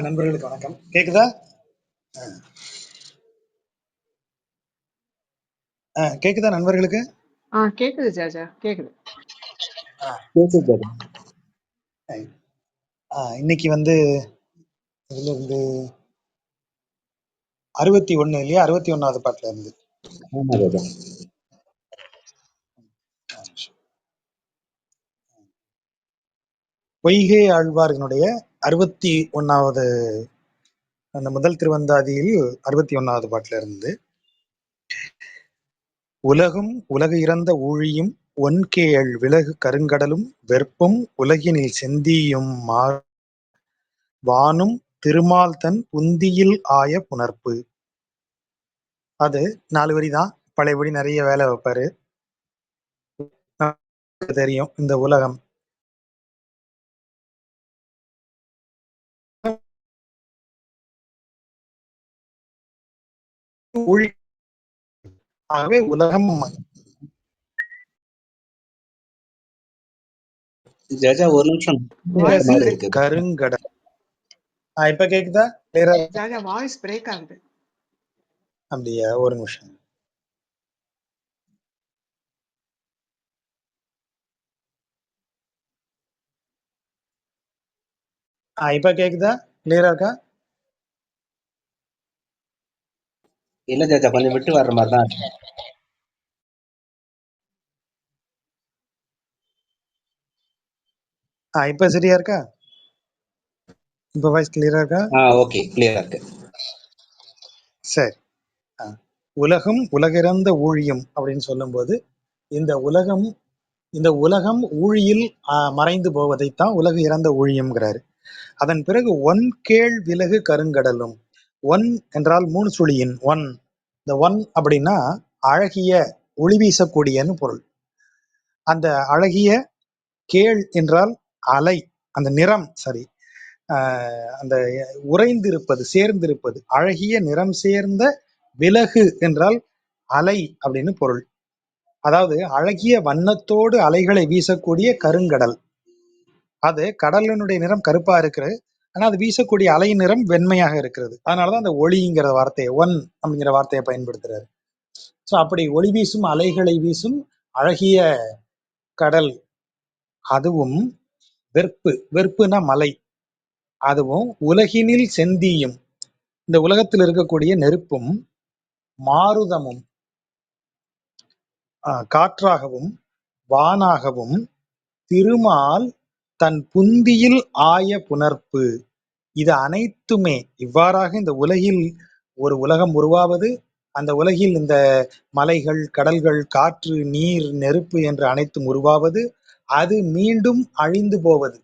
நண்பர்களுக்கு வணக்கம். கேக்குதா? கேக்குதா நண்பர்களுக்கு? கேக்குது ஜாஜா, கேக்குது. இன்னைக்கு வந்து இதுல இருந்து 61 இல்லையா? 61வது பாட்டுல இருந்து. பொய்கை ஆழ்வார்களுடைய 61வது அந்த முதல் திருவந்தாதியில் 61வது பாட்டுல இருந்து. உலகும் உலகு இறந்த ஊழியும் ஒன்கேழ் விலகு கருங்கடலும் வெற்பும் உலகினில் செந்தியும் வானும் திருமால் தன் புந்தியில் ஆய புணர்ப்பு. அது 4 வரி தான். பழையபடி நிறைய வேலை வைப்பாரு. தெரியும் இந்த உலகம் ஆகவே உலகம் ஜாஜா ஒரு நிமிஷம் கருங்கடல். இப்ப கேக்குதா? ஜாஜா வாய்ஸ் பிரேக் ஆகுது. அப்படியா? ஒரு நிமிஷம். இப்ப கேக்குதா? கிளியரா இருக்கா? இல்ல ஜாஜா, கொஞ்சம் விட்டு வர்ற மாதிரி தான். இப்ப சரியா இருக்கா? இப்ப வாய்ஸ் கிளியரா இருக்கா? ஓகே, கிளியரா இருக்கு. சரி. உலகம் உலகிறந்த ஊழியம் அப்படின்னு சொல்லும்போது இந்த உலகம் ஊழியில் மறைந்து போவதைத்தான் உலகு இறந்த ஊழியம்ங்கிறாரு. அதன் பிறகு ஒன்கேழ் விலகு கருங்கடலும். ஒன் என்றால் 3 சுழியின் ஒன். இந்த ஒன் அப்படின்னா அழகிய, ஒளி வீசக்கூடியன்னு பொருள். அந்த அழகிய, கேள் என்றால் அலை, அந்த நிறம், சரி, அந்த உறைந்திருப்பது, சேர்ந்திருப்பது, அழகிய நிறம் சேர்ந்த விலகு என்றால் அலை அப்படின்னு பொருள். அதாவது அழகிய வண்ணத்தோடு அலைகளை வீசக்கூடிய கருங்கடல். அது கடலினுடைய நிறம் கருப்பா இருக்கிறது, ஆனா அது வீசக்கூடிய அலை நிறம் வெண்மையாக இருக்கிறது. அதனாலதான் அந்த ஒளிங்கிற வார்த்தையை, ஒன் அப்படிங்கிற வார்த்தையை பயன்படுத்துறாரு. ஸோ அப்படி ஒளி வீசும் அலைகளை வீசும் அழகிய கடல், அதுவும் வெற்பு, வெற்புனா மலை, அதுவும் உலகினில் செந்தியும், இந்த உலகத்தில் இருக்கக்கூடிய நெருப்பும் மாருதமும், காற்றாகவும் வானாகவும் திருமால் தன் புந்தியில் ஆய புணர்ப்பு. இது அனைத்துமே இவ்வாறாக இந்த உலகில் ஒரு உலகம் உருவாவது, அந்த உலகில் இந்த மலைகள், கடல்கள், காற்று, நீர், நெருப்பு என்று அனைத்தும் உருவாவது, அது மீண்டும் அழிந்து போவது,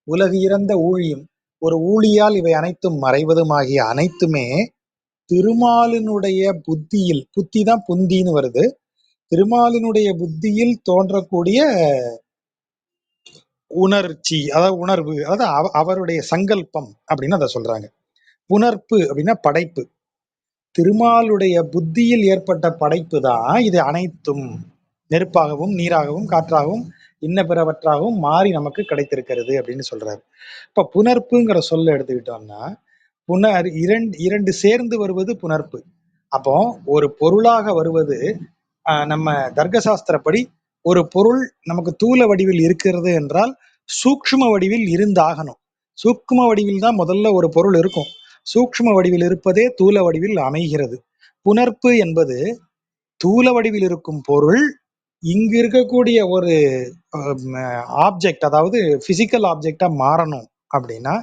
உலகு இறந்த ஊழியும், ஒரு ஊழியால் இவை அனைத்தும் மறைவதுமாகிய அனைத்துமே திருமாலினுடைய புத்தியில், புத்தி தான் புந்தின்னு வருது, திருமாலினுடைய புத்தியில் தோன்றக்கூடிய உணர்ச்சி, அதாவது உணர்வு, அதாவது அவருடைய சங்கல்பம் அப்படின்னு அதை சொல்றாங்க. புணர்ப்பு அப்படின்னா படைப்பு. திருமாலுடைய புத்தியில் ஏற்பட்ட படைப்பு தான் இது அனைத்தும் நெருப்பாகவும் நீராகவும் காற்றாகவும் இன்ன பிறவற்றாகவும் மாறி நமக்கு கிடைத்திருக்கிறது அப்படின்னு சொல்றாரு. இப்ப புணர்ப்புங்கிற சொல்ல எடுத்துக்கிட்டோம்னா, இரண்டு சேர்ந்து வருவது புணர்ப்பு. அப்போ ஒரு பொருளாக வருவது, நம்ம தர்க்க சாஸ்திரப்படி ஒரு பொருள் நமக்கு தூல வடிவில் இருக்கிறது என்றால் சூக்ஷ்ம வடிவில் இருந்தாகணும். சூக்ஷ்ம வடிவில் தான் முதல்ல ஒரு பொருள் இருக்கும். சூக்ஷ்ம வடிவில் இருப்பதே தூல வடிவில் அமைகிறது. புணர்ப்பு என்பது தூல வடிவில் இருக்கும் பொருள் இங்கு இருக்கக்கூடிய ஒரு ஆப்ஜெக்ட், அதாவது பிசிக்கல் ஆப்ஜெக்டா மாறணும் அப்படின்னா,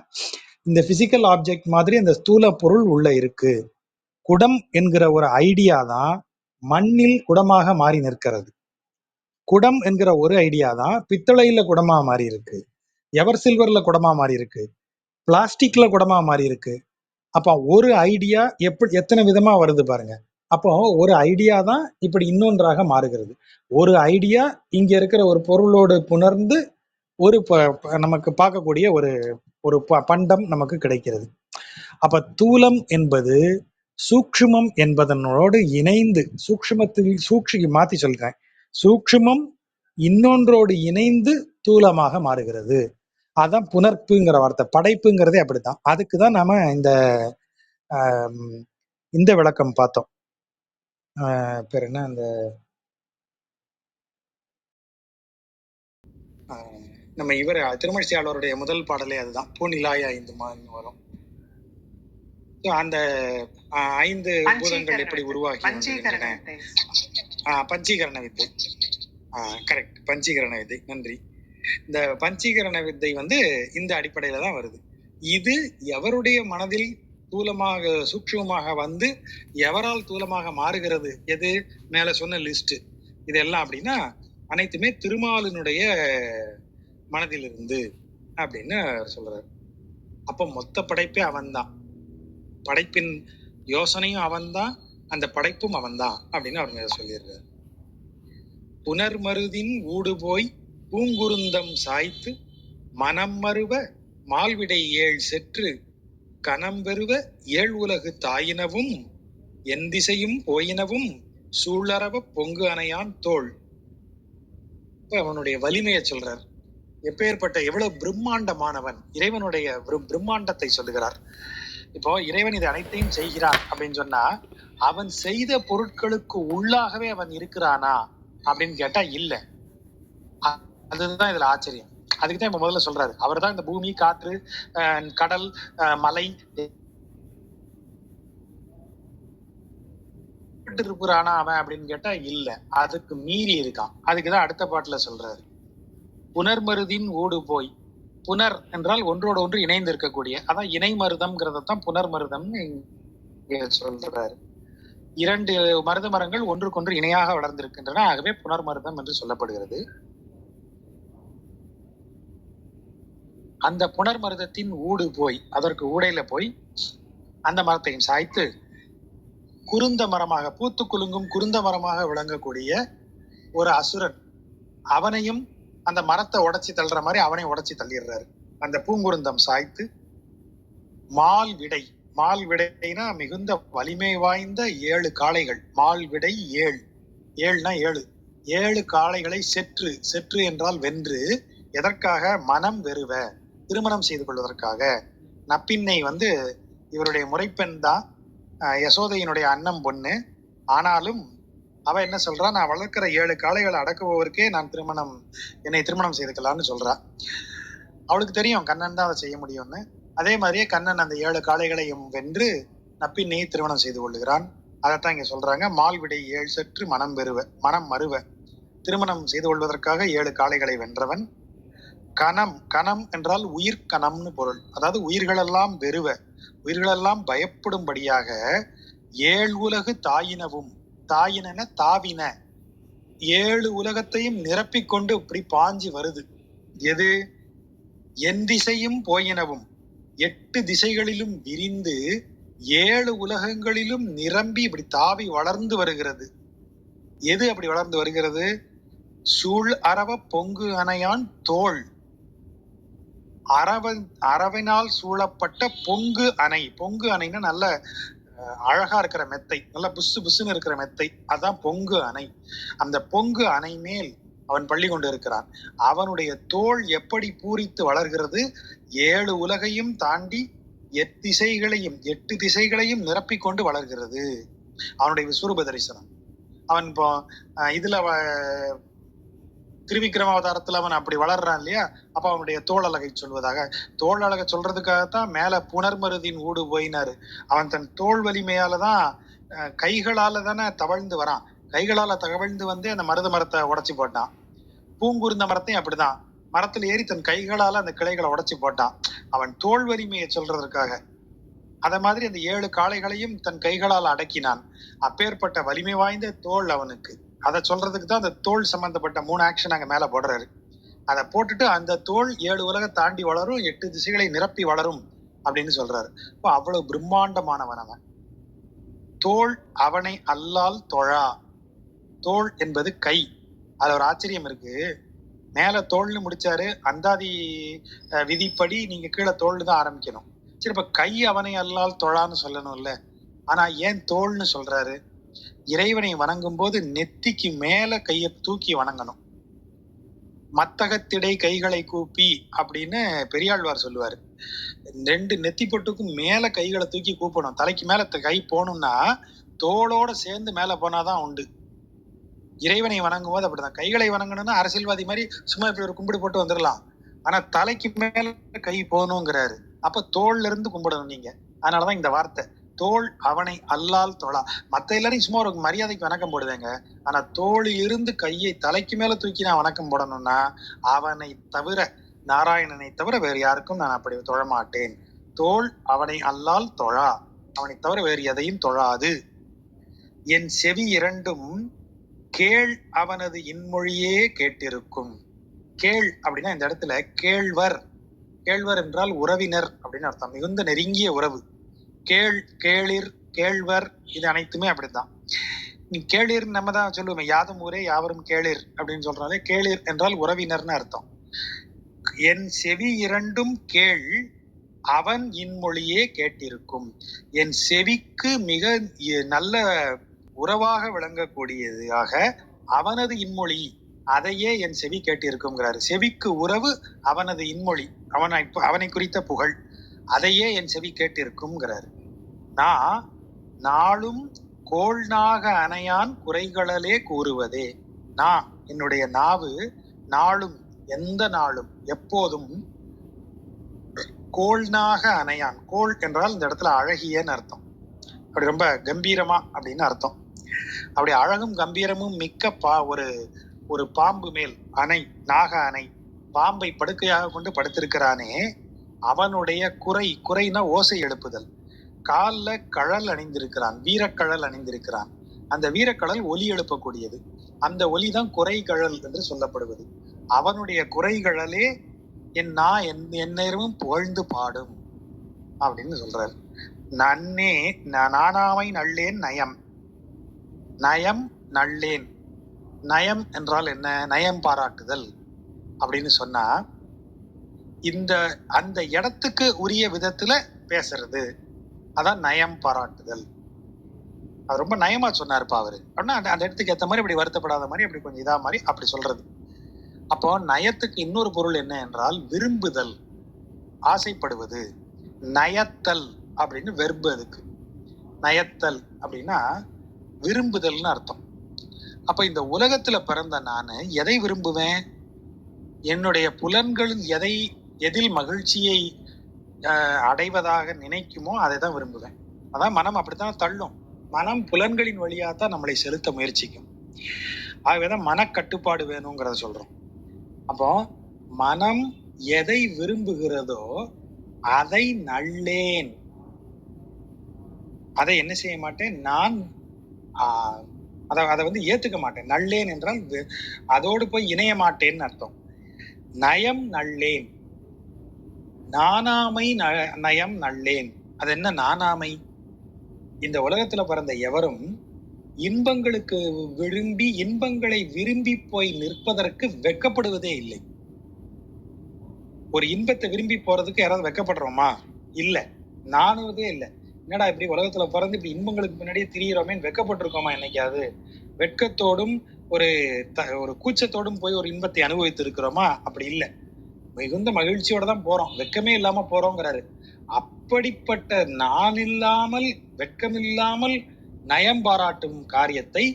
இந்த பிசிக்கல் ஆப்ஜெக்ட் மாதிரி அந்த ஸ்தூல பொருள் உள்ள இருக்கு. குடம் என்கிற ஒரு ஐடியா தான் மண்ணில் குடமாக மாறி நிற்கிறது. குடம் என்கிற ஒரு ஐடியா தான் பித்தளையில குடமா மாறி இருக்கு, எவர் சில்வர்ல குடமா மாறி இருக்கு, பிளாஸ்டிக்ல குடமா மாறி இருக்கு. அப்ப ஒரு ஐடியா எத்தனை விதமா வருது பாருங்க. அப்போ ஒரு ஐடியா தான் இப்படி இன்னொன்றாக மாறுகிறது. ஒரு ஐடியா இங்க இருக்கிற ஒரு பொருளோடு புணர்ந்து ஒரு நமக்கு பார்க்கக்கூடிய ஒரு ஒரு பண்டம் நமக்கு கிடைக்கிறது. அப்ப தூலம் என்பது சூக்ஷ்மம் என்பதனோடு இணைந்து, சூக்ஷ்மத்தில் மாத்தி சொல்றேன், சூக்ஷ்மம் இன்னொன்றோடு இணைந்து தூலமாக மாறுகிறது. அதான் புனர்ப்புங்கிற வார்த்தை. படைப்புங்கிறதே அப்படித்தான். அதுக்குதான் நாம இந்த விளக்கம் பார்த்தோம். பேர் என்ன, அந்த நம்ம இவர் திருமழிசையாளருடைய முதல் பாடலே அதுதான், பூநிலாய 5 மான்னு வரும். அந்த 5 பூதங்கள் எப்படி உருவாகி வருகின்றன. பஞ்சீகரண வித்தை. கரெக்ட், பஞ்சீகரண வித்தை. நன்றி. இந்த பஞ்சீகரண வித்தை இந்த அடிப்படையில தான் வருது. இது எவருடைய மனதில் தூலமாக சூக்ஷ்மமாக எவரால் தூலமாக மாறுகிறது? எது மேல சொன்ன லிஸ்ட் இதெல்லாம் அப்படின்னா அனைத்துமே திருமாலினுடைய மனதிலிருந்து அப்படின்னு சொல்றாரு. அப்ப மொத்த படைப்பே அவன்தான், படைப்பின் யோசனையும் அவன்தான், அந்த படைப்பும் அவன்தான் அப்படின்னு அவர் சொல்லியிருக்காரு. புனர்மருதின் ஊடு போய் பூங்குருந்தம் சாய்த்து மனம் மருவ மால்விடை 7 செற்று கணம்பெருவ 7 உலகு தாயினவும் என் திசையும் போயினவும் சூழறவ பொங்கு அணையான் தோள். அவனுடைய வலிமையை சொல்றார். எப்பேற்பட்ட எவ்வளவு பிரம்மாண்டமானவன், இறைவனுடைய பிரம்மாண்டத்தை சொல்லுகிறார். இப்போ இறைவன் இது அனைத்தையும் செய்கிறான் அப்படின்னு சொன்னா அவன் செய்த பொருட்களுக்கு உள்ளாகவே அவன் இருக்கிறானா அப்படின்னு கேட்டா இல்ல. அதுதான் இதுல ஆச்சரியம். அதுக்குதான் இப்ப முதல்ல சொல்றாரு, அவர் தான் இந்த பூமி, காற்று, கடல், மலை இருக்கிறானா அவன் அப்படின்னு கேட்டா இல்ல, அதுக்கு மீறி இருக்கான். அதுக்குதான் அடுத்த பாட்டுல சொல்றாரு, புனர்மருதின் ஊடு போய். புனர் என்றால் ஒன்றோடு ஒன்று இணைந்து இருக்கக்கூடிய, அதான் இணை மருதம்ங்கிறதான் புனர்மருதம்னு சொல்றாரு. 2 மருத மரங்கள் ஒன்றுக்கொன்று இணையாக வளர்ந்திருக்கின்றன, ஆகவே புனர்மருதம் என்று சொல்லப்படுகிறது. அந்த புனர்மருதத்தின் ஊடு போய், அதற்கு ஊடையில போய் அந்த மரத்தையும் சாய்த்து குருந்த மரமாக, பூத்து குலுங்கும் குருந்த மரமாக விளங்கக்கூடிய ஒரு அசுரன், அவனையும் அந்த மரத்தை உடைச்சி தள்ளுற மாதிரி அவனையும் உடைச்சி தள்ளிடுறாரு. அந்த பூங்குருந்தம் சாய்த்து மால் விடை, மால் விடைனா மிகுந்த வலிமை வாய்ந்த 7 காளைகள், மால் விடை 7, 7னா 7, 7 காளைகளை செற்று, செற்று என்றால் வென்று, எதற்காக? மனம் வெறுவ, திருமணம் செய்து கொள்வதற்காக. நப்பின்னை இவருடைய முறைப்பெண் தான், யசோதையினுடைய அண்ணன் பொண்ணு. ஆனாலும் அவ என்ன சொல்றா, நான் வளர்க்கிற 7 காளைகளை அடக்குபவருக்கே நான் என்னை திருமணம் செய்துக்கலாம்னு சொல்றா. அவளுக்கு தெரியும் கண்ணன் தான் அதை செய்ய முடியும்னு. அதே மாதிரியே கண்ணன் அந்த 7 காளைகளையும் வென்று நப்பின்னையை திருமணம் செய்து கொள்ளுகிறான். அதைத்தான் இங்க சொல்றாங்க, மால்விடை 7 செற்று மனம் பெறுவ, மனம் மறுவ, திருமணம் செய்து கொள்வதற்காக 7 காளைகளை வென்றவன். கணம், கணம் என்றால் உயிர் கணம்னு பொருள். அதாவது உயிர்களெல்லாம் வெறுவ, உயிர்களெல்லாம் பயப்படும்படியாக 7 உலகு தாயினவும், தாயின தாவின, 7 உலகத்தையும் நிரப்பிக்கொண்டு இப்படி பாஞ்சி வருது. எது? என் திசையும் போயினவும், 8 திசைகளிலும் விரிந்து 7 உலகங்களிலும் நிரம்பி இப்படி தாவி வளர்ந்து வருகிறது. எது அப்படி வளர்ந்து வருகிறது? சூழ் அரவ பொங்கு அணையான் தோள், அரவினால் சூழப்பட்ட பொங்கு அணை. பொங்கு அணைன்னா நல்ல அழகா இருக்கிற மெத்தை, நல்ல புசு புசுன்னு இருக்கிற மெத்தை, அதான் பொங்கு அணை. அந்த பொங்கு அணை மேல் அவன் பள்ளி கொண்டு இருக்கிறான். அவனுடைய தோள் எப்படி பூரித்து வளர்கிறது? 7 உலகையும் தாண்டி 8 திசைகளையும் நிரப்பிக்கொண்டு வளர்கிறது. அவனுடைய விஸ்வரூப தரிசனம். அவன் இப்போ இதுல திருவிக்கிரமாவதாரத்துல அவன் அப்படி வளர்றான் இல்லையா, அப்ப அவனுடைய தோல் அழகை சொல்வதாக, தோல் அழகை சொல்றதுக்காகத்தான் மேல புனர்மருதின் ஊடு போயினாரு. அவன் தன் தோல் வலிமையாலதான், கைகளால தானே தவழ்ந்து வரான், கைகளால தகவழ்ந்து அந்த மருத மரத்தை உடைச்சு போட்டான். பூங்குருந்த மரத்தையும் அப்படிதான், மரத்துல ஏறி தன் கைகளால அந்த கிளைகளை உடைச்சு போட்டான். அவன் தோல் வலிமையை சொல்றதற்காக. அத மாதிரி அந்த 7 காளைகளையும் தன் கைகளால் அடக்கினான். அப்பேற்பட்ட வலிமை வாய்ந்த தோல் அவனுக்கு. அதை சொல்றதுக்கு தான் அந்த தோல் சம்பந்தப்பட்ட 3 ஆக்ஷன் அங்க மேல போடுறாரு. அதை போட்டுட்டு அந்த தோல் 7 உலக தாண்டி வளரும், 8 திசைகளை நிரப்பி வளரும் அப்படின்னு சொல்றாரு. இப்போ அவ்வளவு பிரம்மாண்டமானவன் அவன். தோல் அவனை அல்லால் தொழா. தோல் என்பது கை. அதுல ஒரு ஆச்சரியம் இருக்கு. மேல தோல்னு முடிச்சாரு, அந்தாதி விதிப்படி நீங்க கீழே தோல்னு தான் ஆரம்பிக்கணும். சரி, இப்ப கை அவனை அல்லால் தொழான்னு சொல்லணும்ல, ஆனா ஏன் தோல்னு சொல்றாரு? இறைவனை வணங்கும் போது நெத்திக்கு மேல கையை தூக்கி வணங்கணும். மத்தகத்திடை கைகளை கூப்பி அப்படின்னு பெரியாழ்வார் சொல்லுவாரு. 2 நெத்தி பொட்டுக்கும் மேல கைகளை தூக்கி கூப்பணும். தலைக்கு மேல கை போகணும்னா தோளோட சேர்ந்து மேல போனாதான் உண்டு. இறைவனை வணங்கும் போது அப்படிதான். கைகளை வணங்கணும்னா அரசியல்வாதி மாதிரி சும்மா இப்படி ஒரு கும்பிடு போட்டு வந்துடலாம். ஆனா தலைக்கு மேல கை போகணுங்கிறாரு. அப்ப தோல்ல இருந்து கும்பிடணும் நீங்க. அதனாலதான் இந்த வார்த்தை, தோள் அவனை அல்லால் தொழா. மத்த எல்லாரையும் சும்மா ஒரு மரியாதைக்கு வணக்கம் போடுவேங்க. ஆனா தோளில் இருந்து கையை தலைக்கு மேல தூக்கி நான் வணக்கம் போடணும்னா அவனை தவிர, நாராயணனை தவிர வேறு யாருக்கும் நான் அப்படி தொழமாட்டேன். தோள் அவனை அல்லால் தொழா, அவனை தவிர வேறு எதையும் தொழாது. என் செவி இரண்டும் கேள் அவனது இன்மொழியே கேட்டிருக்கும். கேள் அப்படின்னா இந்த இடத்துல கேழ்வர், கேழ்வர் என்றால் உறவினர் அப்படின்னு அர்த்தம். மிகுந்த நெருங்கிய உறவு. கேள், கேளிர், கேழ்வர், இது அனைத்துமே அப்படித்தான். நீ கேளிர் நம்ம தான் சொல்லுவோம், யாதும் ஊரே யாவரும் கேளிர் அப்படின்னு சொல்றாலே. கேளிர் என்றால் உறவினர்னு அர்த்தம். என் செவி இரண்டும் கேள் அவன் இன்மொழியே கேட்டிருக்கும். என் செவிக்கு மிக நல்ல உறவாக விளங்கக்கூடியதாக அவனது இன்மொழி, அதையே என் செவி கேட்டிருக்குங்கிறாரு. செவிக்கு உறவு அவனது இன்மொழி, அவனை குறித்த புகழ், அதையே என் செவி கேட்டிருக்கும்ங்கிறாரு. நான் நாளும் கோள்நாக அணையான் குறைகளே கூறுவதே. நான் என்னுடைய நாவு நாளும், எந்த நாளும், எப்போதும் கோள்நாக அணையான். கோள் என்றால் இந்த இடத்துல அழகியன்னு அர்த்தம். அப்படி ரொம்ப கம்பீரமா அப்படின்னு அர்த்தம். அப்படி அழகும் கம்பீரமும் மிக்க ஒரு பாம்பு மேல் அணை, நாக அணை, பாம்பை படுக்கையாக கொண்டு படுத்திருக்கிறானே, அவனுடைய குறைனா ஓசை எழுப்புதல். கால்ல கழல் அணிந்திருக்கிறான், வீரக்கழல் அணிந்திருக்கிறான். அந்த வீரக்கழல் ஒலி எழுப்பக்கூடியது. அந்த ஒலிதான் குறை கழல் என்று சொல்லப்படுவது. அவனுடைய குறைகளே என் நேரமும் புகழ்ந்து பாடும் அப்படின்னு சொல்றாரு. நன்னே நானாமை நல்லேன் நயம். நயம் நல்லேன். நயம் என்றால் என்ன? நயம் பாராட்டுதல் அப்படின்னு சொன்னா அந்த இடத்துக்கு உரிய விதத்துல பேசுறது, அதான் நயம் பாராட்டுதல். அது ரொம்ப நயமா சொன்னாருப்பா அவரு அப்படின்னா, அந்த இடத்துக்கு ஏற்ற மாதிரி அப்படி வருத்தப்படாத மாதிரி, அப்படி கொஞ்சம் இதா மாதிரி அப்படி சொல்றது. அப்போ நயத்துக்கு இன்னொரு பொருள் என்ன என்றால் விரும்புதல், ஆசைப்படுவது. நயத்தல் அப்படின்னு வெர்பு. அதுக்கு நயத்தல் அப்படின்னா விரும்புதல்னு அர்த்தம். அப்ப இந்த உலகத்துல பிறந்த நானு எதை விரும்புவேன்? என்னுடைய புலன்கள் எதில் மகிழ்ச்சியை அடைவதாக நினைக்குமோ அதை தான் விரும்புவேன். அதான் மனம் அப்படித்தான் தள்ளும். மனம் புலன்களின் வழியா தான் நம்மளை செலுத்த முயற்சிக்கும். ஆகவேதான் மனக்கட்டுப்பாடு வேணுங்கிறத சொல்றோம். அப்போ மனம் எதை விரும்புகிறதோ அதை நல்லேன், அதை என்ன செய்ய மாட்டேன், நான் அதை ஏத்துக்க மாட்டேன். நல்லேன் என்றால் அதோடு போய் இணைய மாட்டேன்னு அர்த்தம். நயம் நல்லேன், நானாமை நயம் நல்லேன். அது என்ன நானாமை? இந்த உலகத்துல பிறந்த எவரும் இன்பங்களுக்கு இன்பங்களை விரும்பி போய் நிற்பதற்கு வெட்கப்படுவதே இல்லை. ஒரு இன்பத்தை விரும்பி போறதுக்கு யாராவது வெட்கப்படுறோமா? இல்ல, நானுவதே இல்லை. என்னடா இப்படி உலகத்துல பிறந்து இப்படி இன்பங்களுக்கு பின்னாடியே திரியிறோமே, வெட்கப்பட்டிருக்கோமா என்னைக்காவது? வெட்கத்தோடும் ஒரு கூச்சத்தோடும் போய் ஒரு இன்பத்தை அனுபவித்து இருக்கிறோமா? அப்படி இல்லை. மிகுந்த மகிழ்ச்சியோட தான் போறோம், வெட்கமே இல்லாம போறோங்கிறாரு. அப்படிப்பட்ட நான் இல்லாமல், வெட்கமில்லாமல் நயம் பாராட்டும் காரியத்தை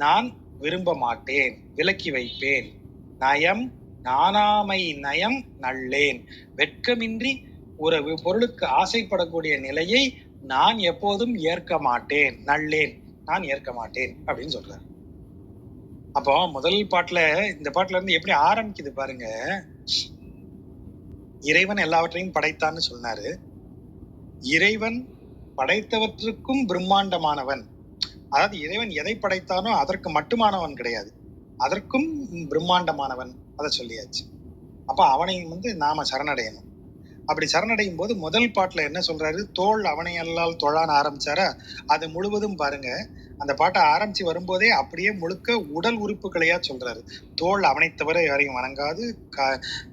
நான் விரும்ப மாட்டேன், விலக்கி வைப்பேன். நயம் நானாமை நயம் நல்லேன். வெட்கமின்றி ஒரு பொருளுக்கு ஆசைப்படக்கூடிய நிலையை நான் எப்போதும் ஏற்க மாட்டேன். நல்லேன், நான் ஏற்க மாட்டேன் அப்படின்னு சொல்றாரு. அப்போ முதல் பாட்டுல, இந்த பாட்டுல இருந்து எப்படி ஆரம்பிக்குது பாருங்க. இறைவன் எல்லாவற்றையும் படைத்தான்னு சொன்னாரு. இறைவன் படைத்தவற்றுக்கும் பிரம்மாண்டமானவன். அதாவது இறைவன் எதை படைத்தானோ அதற்கு மட்டுமானவன் கிடையாது, அதற்கும் பிரம்மாண்டமானவன். அதை சொல்லியாச்சு. அப்ப அவனை நாம சரணடையணும். அப்படி சரணடையும் போது முதல் பாட்டுல என்ன சொல்றாரு? தோள் அவனை அல்லால் தொழான்னு ஆரம்பிச்சாரா? அது முழுவதும் பாருங்க, அந்த பாட்டை ஆரம்பிச்சு வரும்போதே அப்படியே முழுக்க உடல் உறுப்புகளையா சொல்றாரு. தோள் அவனை தவிர யாரையும் வணங்காது,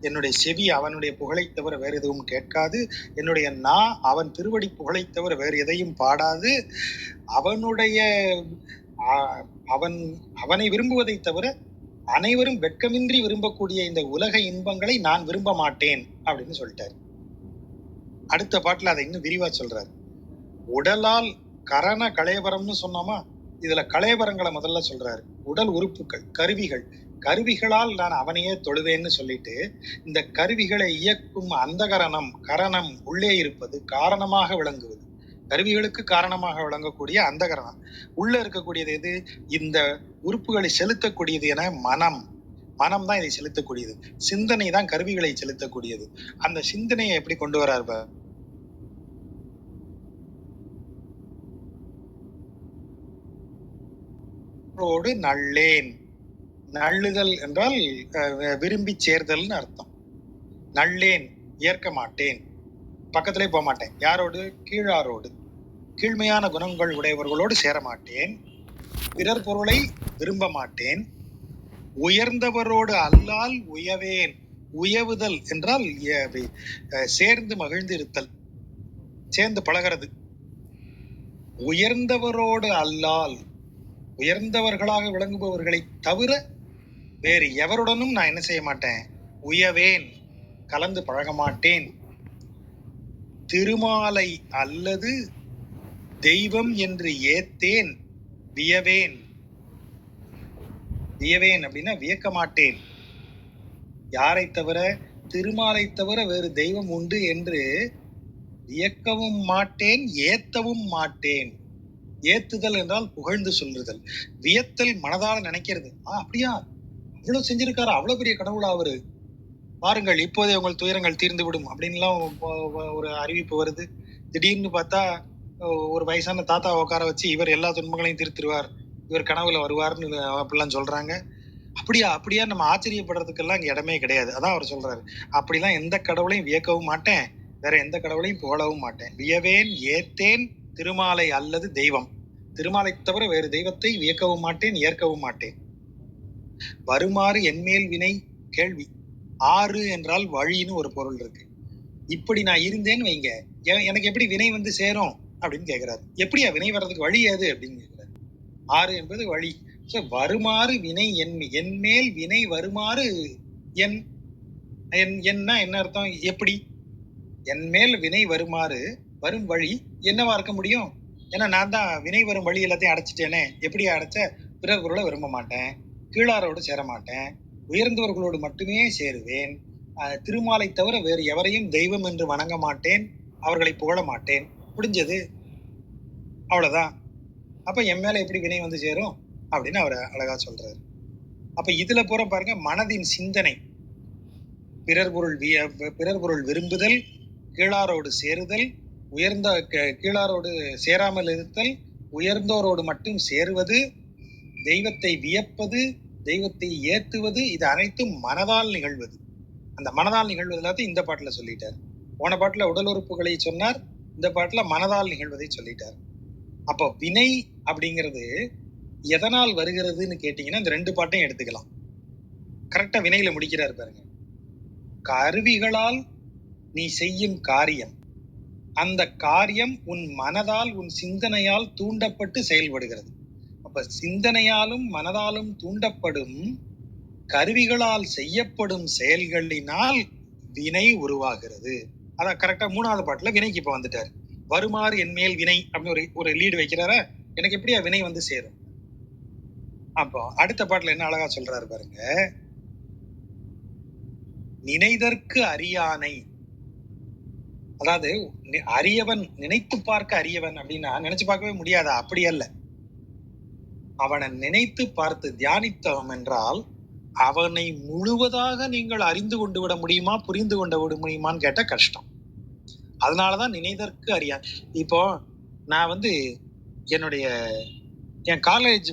என்னுடைய செவி அவனுடைய புகழை தவிர வேறு எதுவும் கேட்காது, என்னுடைய நா அவன் திருவடி புகழை தவிர வேறு எதையும் பாடாது, அவனை விரும்புவதை தவிர அனைவரும் வெட்கமின்றி விரும்பக்கூடிய இந்த உலக இன்பங்களை நான் விரும்ப மாட்டேன் அப்படின்னு சொல்லிட்டாரு. அடுத்த பாட்டுல அதை இன்னும் விரிவா சொல்றாரு. உடலால் கரண கலேபரம்னு சொன்னோமா, இதுல கலேபரங்களை முதல்ல சொல்றாரு. உடல் உறுப்புகள், கருவிகளால் நான் அவனையே தொழுவேன்னு சொல்லிட்டு, இந்த கருவிகளை இயக்கும் அந்த கரணம் உள்ளே இருப்பது காரணமாக விளங்குவது, கருவிகளுக்கு காரணமாக விளங்கக்கூடிய அந்த கரணம் உள்ள இருக்கக்கூடியது எது? இந்த உறுப்புகளை செலுத்தக்கூடியது என மனம் தான் இதை செலுத்தக்கூடியது. சிந்தனை தான் கருவிகளை செலுத்தக்கூடியது. அந்த சிந்தனையை எப்படி கொண்டு வரார்? நல்லேன். நள்ளுதல் என்றால் விரும்பி சேர்தல்னு அர்த்தம். நல்லேன், ஏற்க மாட்டேன், பக்கத்திலே போக மாட்டேன். யாரோடு? கீழாரோடு, கீழ்மையான குணங்கள் உடையவர்களோடு சேர மாட்டேன். பிறர் பொருளை விரும்ப மாட்டேன். உயர்ந்தவரோடு அல்லால் உயவேன். உயவுதல் என்றால் சேர்ந்து மகிழ்ந்து இருத்தல், சேர்ந்து பழகிறது. உயர்ந்தவரோடு அல்லால், உயர்ந்தவர்களாக விளங்குபவர்களை தவிர வேறு எவருடனும் நான் என்ன செய்ய மாட்டேன்? உயவேன், கலந்து பழக மாட்டேன். திருமாலை அல்லது தெய்வம் என்று ஏத்தேன் வியவேன். வியவேன் அப்படின்னா வியக்க மாட்டேன். யாரை தவிர? திருமாலை தவிர வேறு தெய்வம் உண்டு என்று வியக்கவும் மாட்டேன், ஏத்தவும் மாட்டேன். ஏத்துதல் என்றால் புகழ்ந்து சொல்லுதல். வியத்தல் மனதால் நினைக்கிறது. அப்படியா, இவ்வளவு செஞ்சிருக்காரு, அவ்வளவு பெரிய கடவுளா அவரு, பாருங்கள் இப்போதே உங்கள் துயரங்கள் தீர்ந்து விடும் அப்படின்லாம் ஒரு அறிவிப்பு வருது. திடீர்னு பார்த்தா ஒரு வயசான தாத்தா உட்கார வச்சு இவர் எல்லா துன்பங்களையும் தீர்த்துருவார், இவர் கனவுல வருவார்னு அப்படிலாம் சொல்றாங்க. அப்படியா நம்ம ஆச்சரியப்படுறதுக்கெல்லாம் இங்க இடமே கிடையாது. அதான் அவர் சொல்றாரு, அப்படிலாம் எந்த கடவுளையும் வியக்கவும் மாட்டேன், வேற எந்த கடவுளையும் புகழவும் மாட்டேன். வியவேன், ஏத்தேன் திருமாலை அல்லது தெய்வம். திருமாலை தவிர வேறு தெய்வத்தை வியக்கவும் மாட்டேன், ஏற்கவும் மாட்டேன். வருமாறு என்மேல் வினை கேள்வி. ஆறு என்றால் வழின்னு ஒரு பொருள் இருக்கு. இப்படி நான் இருந்தேன்னு வைங்க, எனக்கு எப்படி வினை வந்து சேரும் அப்படின்னு கேட்கிறாரு. எப்படியா வினை வர்றதுக்கு வழி ஏது அப்படின்னு கேட்கிறாரு. ஆறு என்பது வழி. வருமாறு வினை என்மேல் வினை வருமாறு என்ன அர்த்தம்? எப்படி என் மேல் வினை வருமாறு வரும் வழி என்னவா இருக்க முடியும்? ஏன்னா நான் தான் வினை வரும் வழி எல்லாத்தையும் அடைச்சிட்டேனே. எப்படி அடைச்ச? பிறர் பொருளை விரும்ப மாட்டேன், கீழாரோடு சேர மாட்டேன், உயர்ந்தவர்களோடு மட்டுமே சேருவேன், திருமாலை தவிர வேறு எவரையும் தெய்வம் என்று வணங்க மாட்டேன், அவர்களை புகழ மாட்டேன். முடிஞ்சது, அவ்வளவுதான். அப்ப என் மேல எப்படி வினை வந்து சேரும் அப்படின்னு அவர் அழகா சொல்றாரு. அப்ப இதுல போற பாருங்க, மனதின் சிந்தனை. பிறர் பொருள் விரும்புதல், கீழாரோடு சேருதல், கீழாரோடு சேராமல் இருத்தல், உயர்ந்தோரோடு மட்டும் சேருவது, தெய்வத்தை வியப்பது, தெய்வத்தை ஏத்துவது, இது அனைத்தும் மனதால் நிகழ்வது. அந்த மனதால் நிகழ்வது எல்லாத்தையும் இந்த பாட்டுல சொல்லிட்டார். போன பாட்டுல உடல் உறுப்புகளை சொன்னார், இந்த பாட்டுல மனதால் நிகழ்வதை சொல்லிட்டார். அப்போ வினை அப்படிங்கிறது எதனால் வருகிறதுன்னு கேட்டீங்கன்னா இந்த ரெண்டு பாட்டையும் எடுத்துக்கலாம். கரெக்டா வினையில முடிக்கிறார் பாருங்க. கருவிகளால் நீ செய்யும் காரியம், அந்த காரியம் உன் மனதால் உன் சிந்தனையால் தூண்டப்பட்டு செயல்படுகிறது. அப்ப சிந்தனையாலும் மனதாலும் தூண்டப்படும் கருவிகளால் செய்யப்படும் செயல்களினால் வினை உருவாகிறது. அதான் கரெக்டா மூணாவது பாட்டுல வினைக்கு இப்ப வந்துட்டாரு. வருமாறு என்மேல் வினை அப்படின்னு ஒரு லீடு வைக்கிறார, எனக்கு எப்படியா வினை வந்து சேரும்? அப்போ அடுத்த பாட்டுல என்ன அழகா சொல்றாரு பாருங்க. நினைதற்கு அறியானை, அதாவது அறியவன், நினைத்து பார்க்க அறியவன் அப்படின்னா நினைச்சு பார்க்கவே முடியாதா? அப்படி அல்ல. அவனை நினைத்து பார்த்து தியானித்தவன் என்றால் அவனை முழுவதாக நீங்கள் அறிந்து கொண்டு விட முடியுமா, புரிந்து கொண்டு விட முடியுமான்னு கேட்ட கஷ்டம். அதனாலதான் நினைதற்கு அறியான். இப்போ நான் வந்து என் காலேஜ்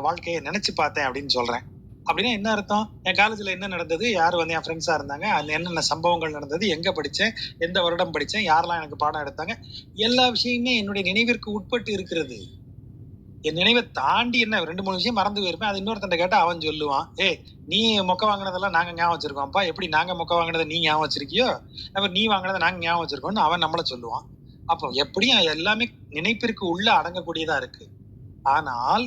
வாழ்க்கையை நினைச்சு பார்த்தேன் அப்படின்னு சொல்றேன். அப்படின்னா என்ன அர்த்தம்? என் காலேஜ்ல என்ன நடந்தது, யார் வந்து என் ஃப்ரெண்ட்ஸா இருந்தாங்க, என்னென்ன சம்பவங்கள் நடந்தது, எங்க படிச்சேன், எந்த வருடம் படிச்சேன், யாரெல்லாம் எனக்கு பாடம் எடுத்தாங்க, எல்லா விஷயமுமே என்னுடைய நினைவிற்கு உட்பட்டு இருக்கிறது. என் நினைவை தாண்டி என்ன 2-3 விஷயம் மறந்து போயிருப்பேன். அது இன்னொருத்தன் கேட்டா அவன் சொல்லுவான், நீ மொக்க வாங்கினதெல்லாம் நாங்க ஞாபகம் வச்சிருக்கோம்ப்பா, எப்படி நாங்க மொக்க வாங்கினதை நீ ஞாபகம் வச்சிருக்கியோ, அப்புறம் நீ வாங்கினதை நாங்க ஞாபகம் வச்சிருக்கோம்னு அவன் நம்மள சொல்லுவான். அப்போ எப்படியும் எல்லாமே நினைப்பிற்கு உள்ள அடங்கக்கூடியதா இருக்கு. ஆனால்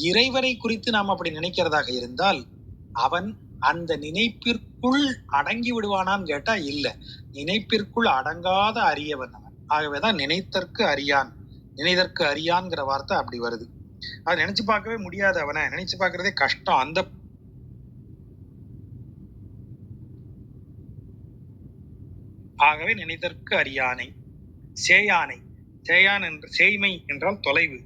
இறைவனை குறித்து நாம் அப்படி நினைக்கிறதாக இருந்தால் அவன் அந்த நினைப்பிற்குள் அடங்கி விடுவானான்னு கேட்டா இல்ல. நினைப்பிற்குள் அடங்காத அரியவன் அவன். ஆகவேதான் நினைத்தற்கு அறியான், நினைதற்கு அறியான்ங்கிற வார்த்தை அப்படி வருது. அதை நினைச்சு பார்க்கவே முடியாது, அவனை நினைச்சு பார்க்கறதே கஷ்டம். அந்த ஆகவே நினைதற்கு அறியானை, சேயானை. சேயான் என்று சேய்மை என்றால் தொலைவு.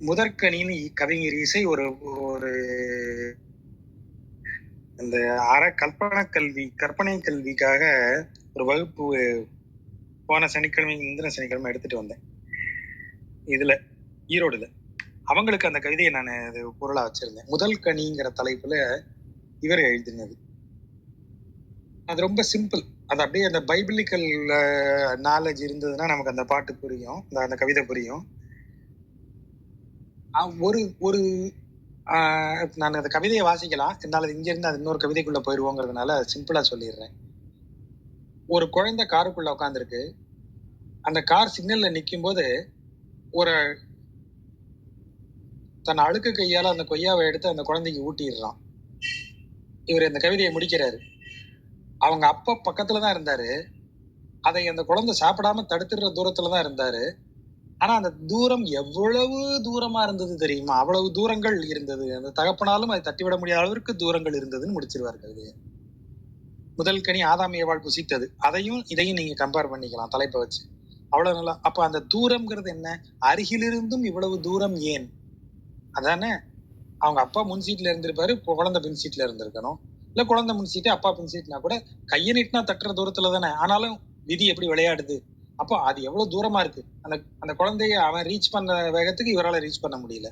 முதற்கணின்னு கவிஞர் இசை ஒரு ஒரு இந்த கற்பனை கல்விக்காக ஒரு வகுப்பு போன சனிக்கிழமை, முந்தின சனிக்கிழமை எடுத்துட்டு வந்தேன். இதுல ஈரோடுல அவங்களுக்கு அந்த கவிதையை நான் பொருளா வச்சிருந்தேன். முதல் கனிங்கிற தலைப்புல இவர் எழுதினது. அது ரொம்ப சிம்பிள். அது அப்படியே அந்த பைபிளிக்கல் நாலேஜ் இருந்ததுன்னா நமக்கு அந்த பாட்டு புரியும், அந்த கவிதை புரியும். ஒரு ஒரு நான் அந்த கவிதையை வாசிக்கலாம், என்னால இங்க இருந்து அது இன்னொரு கவிதைக்குள்ள போயிடுவோங்கிறதுனால சிம்பிளா சொல்லிடுறேன். ஒரு குழந்தை காருக்குள்ள உட்காந்துருக்கு. அந்த கார் சிக்னல்ல நிற்கும் போது ஒரு தன் அழுக்கு கையால அந்த கொய்யாவை எடுத்து அந்த குழந்தைக்கு ஊட்டிடுறான். இவர் இந்த கவிதையை முடிக்கிறாரு. அவங்க அப்பா பக்கத்துலதான் இருந்தாரு. அதை அந்த குழந்தை சாப்பிடாம தடுத்துடுற தூரத்துலதான் இருந்தாரு. ஆனா அந்த தூரம் எவ்வளவு தூரமா இருந்தது தெரியுமா? அவ்வளவு தூரங்கள் இருந்தது. அந்த தகப்பனாலும் அதை தட்டிவிட முடியாத அளவிற்கு தூரங்கள் இருந்ததுன்னு முடிச்சிருவாரு கவிதையை. முதல் கனி ஆதாம் ஏவாள் புசித்தது. அதையும் இதையும் நீங்க கம்பேர் பண்ணிக்கலாம் தலைப்பை வச்சு. அவ்வளவு நல்லா. அப்ப அந்த தூரம்ங்கிறது என்ன? அருகிலிருந்தும் இவ்வளவு தூரம் ஏன்? அதானே. அவங்க அப்பா முன் சீட்ல இருந்திருப்பாரு, குழந்தை பின் சீட்ல இருந்திருக்கணும். இல்ல குழந்தை முன் சீட்டு அப்பா பின் சீட்னா கூட கையை நீட்டினா தட்டுற தூரத்துல தானே. ஆனாலும் விதி எப்படி விளையாடுது? அப்போ அது எவ்வளவு தூரமா இருக்கு. அந்த குழந்தைய அவன் ரீச் பண்ண வேகத்துக்கு இவரால ரீச் பண்ண முடியல.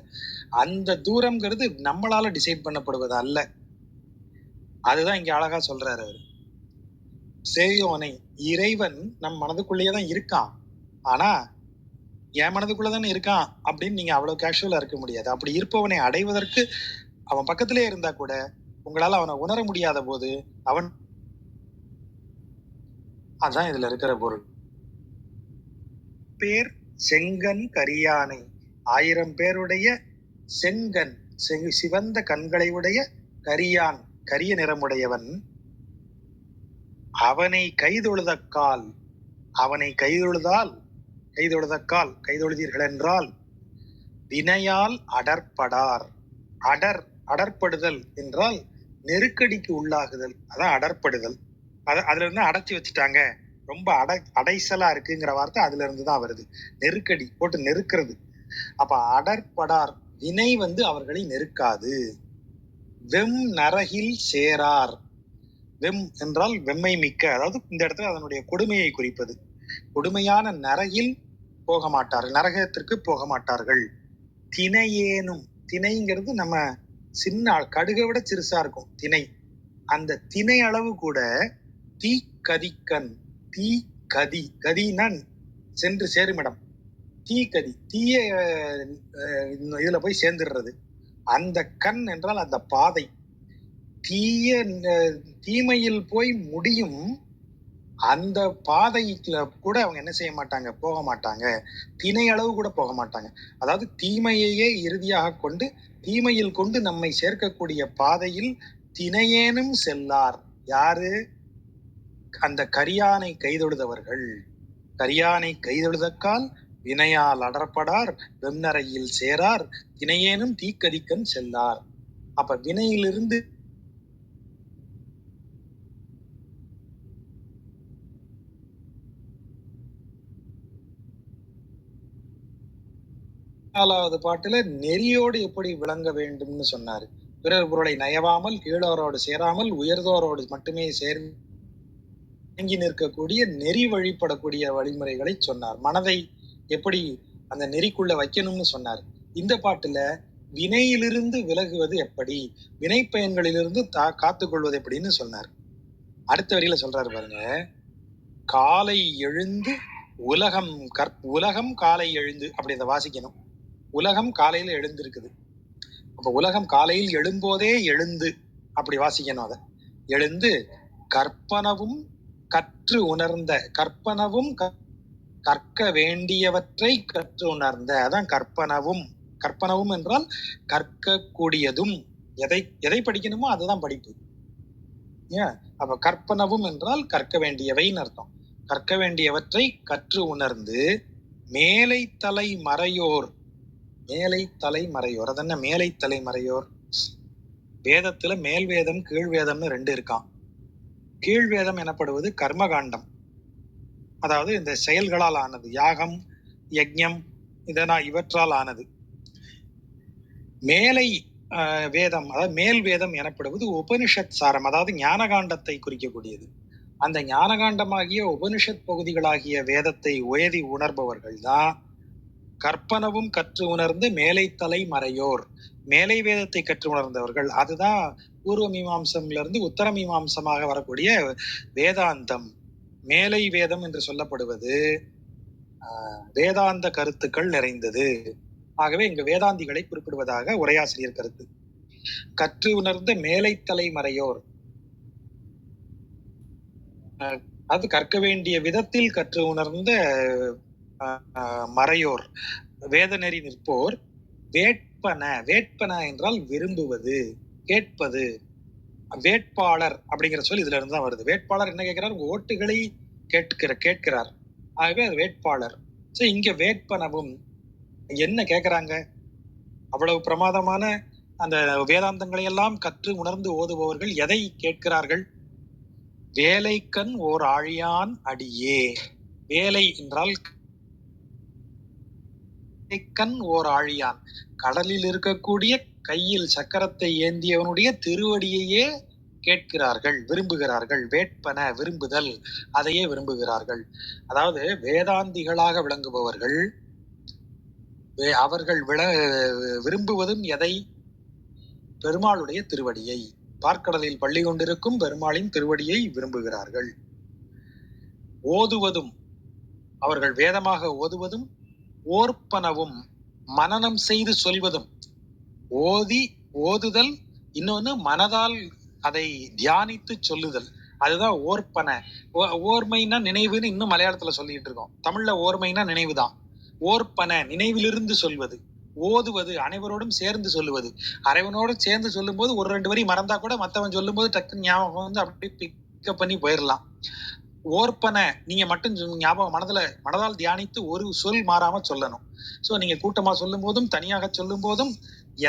அந்த தூரம்ங்கிறது நம்மளால டிசைட் பண்ணப்படுவது அல்ல. அதுதான் இங்க அழகா சொல்றாரு அவரு. சேயோனை, இறைவன் நம் மனதுக்குள்ளேயேதான் இருக்கான். ஆனா என் மனதுக்குள்ளதானே இருக்கான் அப்படின்னு நீங்க அவ்வளவு கேஷுவலா இருக்க முடியாது. அப்படி இருப்பவனை அடைவதற்கு அவன் பக்கத்திலே இருந்தா கூட உங்களால அவனை உணர முடியாத போது அவன், அதான் இதுல இருக்கிற பொருள். பேர் செங்கன் கரியானை, 1000 பேருடைய செங்கன், சிவந்த கண்களை உடைய கரியான், கரிய நிறமுடையவன். அவனை கைதொழுதக்கால், அவனை கைதொழுதால், கைதொழுதீர்கள் என்றால் வினையால் அடற்படார். அடர்படுதல் என்றால் நெருக்கடிக்கு உள்ளாகுதல். அதான் அடர்படுதல். அதுல இருந்து அடைச்சி வச்சுட்டாங்க, ரொம்ப அடைசலா இருக்குங்கிற வார்த்தை அதுல இருந்துதான் வருது. நெருக்கடி போட்டு நெருக்கிறது. அப்ப அடற்படார், வினை அவர்களை நெருக்காது. வெம் நரகில் சேரார். வெம் என்றால் வெம்மை மிக்க, அதாவது இந்த இடத்துல அதனுடைய கொடுமையை குறிப்பது. கொடுமையான நரகில் போக மாட்டார்கள், நரகத்திற்கு போக மாட்டார்கள். தினையேனும், திணைங்கிறது நம்ம சின்ன கடுகை விட சிறுசா இருக்கும் திணை. அந்த திணை அளவு கூட தீ கதிக்கண், தீ கதி, கதினா சென்று சேருமிடம், தீ கதி, தீய இதுல போய் சேர்ந்துடுறது. அந்த கண் என்றால் அந்த பாதை, தீமையில் போய் முடியும் அந்த பாதைக்குள்ள கூட அவங்க என்ன செய்ய மாட்டாங்க, போக மாட்டாங்க. திணை அளவு கூட போக மாட்டாங்க. அதாவது தீமையையே இறுதியாக கொண்டு தீமையில் கொண்டு நம்மை சேர்க்கக்கூடிய பாதையில் திணையேனும் செல்லார். யாரு? அந்த கரியானை கைதொழுதவர்கள். கரியானை கைதொழுதக்கால் வினையால் அடர்படார், வெண்ணறையில் சேரார், திணையேனும் தீக்கதிக்கன் செல்லார். அப்ப வினையிலிருந்து நாலாவது பாட்டுல நெறியோடு எப்படி விளங்க வேண்டும்னு சொன்னாரு. பிறர் பொருளை நயவாமல், கீழோரோடு சேராமல், உயர்ந்தோரோடு மட்டுமே சேர்ங்கி நிற்கக்கூடிய நெறி வழிபடக்கூடிய வழிமுறைகளை சொன்னார். மனதை எப்படி அந்த நெறிக்குள்ள வைக்கணும்னு சொன்னார். இந்த பாட்டுல வினையிலிருந்து விலகுவது எப்படி, வினை பயன்களிலிருந்து காத்துக்கொள்வது எப்படின்னு சொன்னார். அடுத்த வரியில சொல்றாரு பாருங்க, காலை எழுந்து உலகம் காலை எழுந்து, அப்படி அதை வாசிக்கணும். உலகம் காலையில எழுந்திருக்குது. அப்ப உலகம் காலையில் எழும்போதே எழுந்து, அப்படி வாசிக்கணும். அதை எழுந்து கற்பனவும் கற்று உணர்ந்த, கற்பனவும் கற்க வேண்டியவற்றை கற்று உணர்ந்த, அதான் கற்பனவும். கற்பனவும் என்றால் கற்கக்கூடியதும், எதை படிக்கணுமோ அதுதான் படிப்பு. ஏன் அப்ப கற்பனவும் என்றால் கற்க வேண்டியவைன்னு அர்த்தம். கற்க வேண்டியவற்றை கற்று உணர்ந்து மேலை தலை மறையோர். மேலை தலை மறையோர், அது என்ன மேலை தலை மறையோர்? வேதத்துல மேல் வேதம் கீழ் வேதம்னு 2 இருக்கான். கீழ் வேதம் எனப்படுவது கர்மகாண்டம், அதாவது இந்த செயல்களால் ஆனது, யாகம் யஜ்ஞம் இவற்றால் ஆனது. மேலை வேதம், அதாவது மேல் வேதம் எனப்படுவது உபனிஷத் சாரம், அதாவது ஞானகாண்டத்தை குறிக்கக்கூடியது. அந்த ஞானகாண்டமாகிய உபனிஷத் பகுதிகளாகிய வேதத்தை உயர்த்தி உணர்பவர்கள் தான் கற்பனவும் கற்று உணர்ந்து மேலை தலை மறையோர். மேலை வேதத்தை கற்று உணர்ந்தவர்கள். அதுதான் பூர்வ மீமாம்சம்ல இருந்து உத்தர மீமாம்சமாக வரக்கூடிய வேதாந்தம். மேலை வேதம் என்று சொல்லப்படுவது வேதாந்த கருத்துக்கள் நிறைந்தது. ஆகவே இங்கு வேதாந்திகளை குறிப்பிடுவதாக உரையாசிரியர் கருத்து. கற்று உணர்ந்த மேலை தலை மறையோர், அது கற்க வேண்டிய விதத்தில் கற்று உணர்ந்த மறையோர், வேத நெறி நிற்போர். வேட்பன, வேட்பன என்றால் விரும்புவது, கேட்பது. வேட்பாளர் அப்படிங்கிற சொல் இதுல இருந்து தான் வருது. வேட்பாளர் என்ன கேட்கிறார்? ஓட்டுகளை கேட்கிறார். ஆகவே அது வேட்பாளர். இங்க வேட்பனவும் என்ன கேட்கிறாங்க? அவ்வளவு பிரமாதமான அந்த வேதாந்தங்களை எல்லாம் கற்று உணர்ந்து ஓதுபவர்கள் எதை கேட்கிறார்கள்? வேலைக்கண் ஓர் ஆழியான் அடியே. வேலை என்றால் கண் ஓர் ஆழியான், கடலில் இருக்கக்கூடிய கையில் சக்கரத்தை ஏந்தியவனுடைய திருவடியையே கேட்கிறார்கள், விரும்புகிறார்கள். வேட்பன விரும்புதல், அதையே விரும்புகிறார்கள். அதாவது வேதாந்திகளாக விளங்குபவர்கள் அவர்கள் விரும்புவதும் எதை? பெருமாளுடைய திருவடியை. பார்க்கடலில் பள்ளி கொண்டிருக்கும் பெருமாளின் திருவடியை விரும்புகிறார்கள். ஓதுவதும், அவர்கள் வேதமாக ஓதுவதும், ஓர்ப்பனவும் மனனம் செய்து சொல்வதும். ஓதுதல், இன்னொன்னு மனதால் அதை தியானித்து சொல்லுதல், அதுதான் ஓர்ப்பன. ஓர்மைனா நினைவுன்னு இன்னும் மலையாளத்துல சொல்லிட்டு இருக்கோம். தமிழ்ல ஓர்மைனா நினைவுதான். ஓர்ப்பன நினைவிலிருந்து சொல்வது. ஓதுவது அனைவரோடும் சேர்ந்து சொல்லுவது. அரைவனோடு சேர்ந்து சொல்லும் போது ஒரு 2 வரி மறந்தா கூட மற்றவன் சொல்லும் போது டக்குன்னு ஞாபகம் வந்து அப்படி பிக்கப் பண்ணி போயிடலாம். ஓர்ப்பன நீங்க மட்டும் ஞாபகம் மனதால் தியானித்து ஒரு சொல் மாறாம சொல்லணும். சோ நீங்க கூட்டமா சொல்லும் போதும் தனியாக சொல்லும் போதும்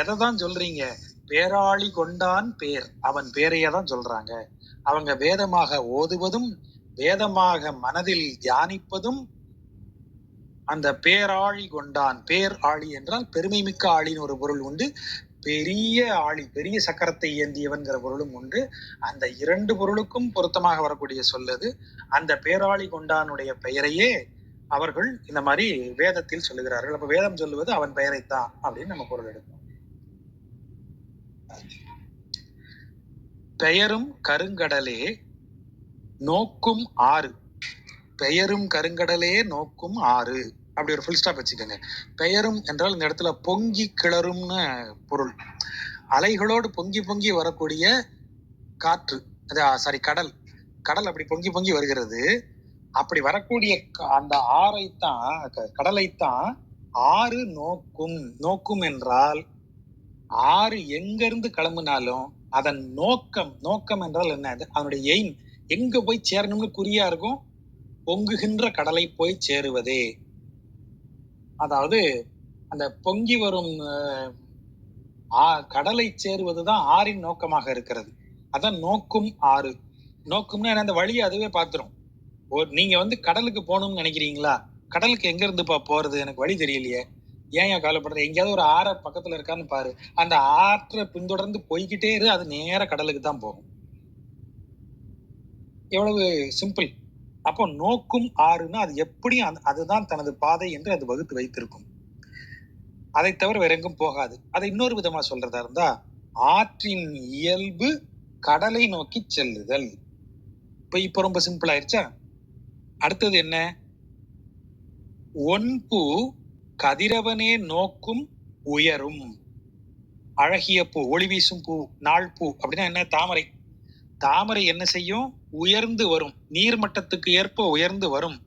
எதை தான் சொல்றீங்க? பேராளி கொண்டான் பேர், அவன் பேரையே தான் சொல்றாங்க. அவங்க வேதமாக ஓதுவதும் வேதமாக மனதில் தியானிப்பதும் அந்த பேராழி கொண்டான். பேர் ஆழி என்றால் பெருமை மிக்க ஆளின்னு ஒரு பொருள் உண்டு. பெரிய ஆளி, பெரிய சக்கரத்தை ஏந்தியவன்கிற பொருளும் உண்டு. அந்த 2 பொருளுக்கும் பொருத்தமாக வரக்கூடிய சொல்லது. அந்த பேராளி கொண்டானுடைய பெயரையே அவர்கள் இந்த மாதிரி வேதத்தில் சொல்லுகிறார்கள். அப்ப வேதம் சொல்லுவது அவன் பெயரைத்தான் அப்படின்னு நம்ம பொருள் எடுத்தோம். பெயரும் கருங்கடலே நோக்கும் ஆறு. பெயரும் கருங்கடலே நோக்கும் ஆறு, அப்படி ஒரு ஃபுல் ஸ்டாப் வச்சுக்கோங்க. பெயரும் என்றால் இந்த இடத்துல பொங்கி கிளறும்னு பொருள். அலைகளோடு பொங்கி பொங்கி வரக்கூடிய காற்று, கடல். கடல் அப்படி பொங்கி பொங்கி வருகிறது. அப்படி வரக்கூடிய அந்த ஆறைத்தான், கடலைத்தான் ஆறு நோக்கும். நோக்கும் என்றால் ஆறு எங்கிருந்து கிளம்பினாலும் அதன் நோக்கம் என்றால் என்ன? அதனுடைய எய்ம் எங்க போய் சேரணும்னு குறியா இருக்கும். பொங்குகின்ற கடலை போய் சேருவதே. அதாவது அந்த பொங்கி வரும் கடலை சேருவதுதான் ஆறின் நோக்கமாக இருக்கிறது. அதான் நோக்கும் ஆறு. நோக்கும்னா அந்த வழியை அதுவே பார்த்துரும். நீங்க வந்து கடலுக்கு போகணும்னு நினைக்கிறீங்களா? கடலுக்கு எங்க இருந்துப்பா போறது? எனக்கு வழி தெரியலையே. ஏன் கவலைப்படுற? எங்கேயாவது ஒரு ஆற பக்கத்துல இருக்கான்னு பாரு. அந்த ஆற்றை பின்தொடர்ந்து போய்கிட்டே இரு, அது நேர கடலுக்கு தான் போகும். எவ்வளவு சிம்பிள். அப்போ நோக்கும் ஆறுன்னா அது எப்படி அதுதான் தனது பாதை என்று அது வகுத்து வைத்திருக்கும். அதை தவிர வேற எங்கும் போகாது. அதை இன்னொரு விதமா சொல்றதா இருந்தா, ஆற்றின் இயல்பு கடலை நோக்கி செல்லுதல். இப்ப ரொம்ப சிம்பிள் ஆயிடுச்சா? அடுத்தது என்ன? ஒன்பூ கதிரவனே நோக்கும் உயரும். அழகிய பூ, ஒளி வீசும் பூ, நாள் பூ அப்படின்னா என்ன? தாமரை. தாமரை என்ன செய்யும்? உயர்ந்து வரும், நீர்மட்டத்துக்கு ஏற்ப உயர்ந்து வரும்.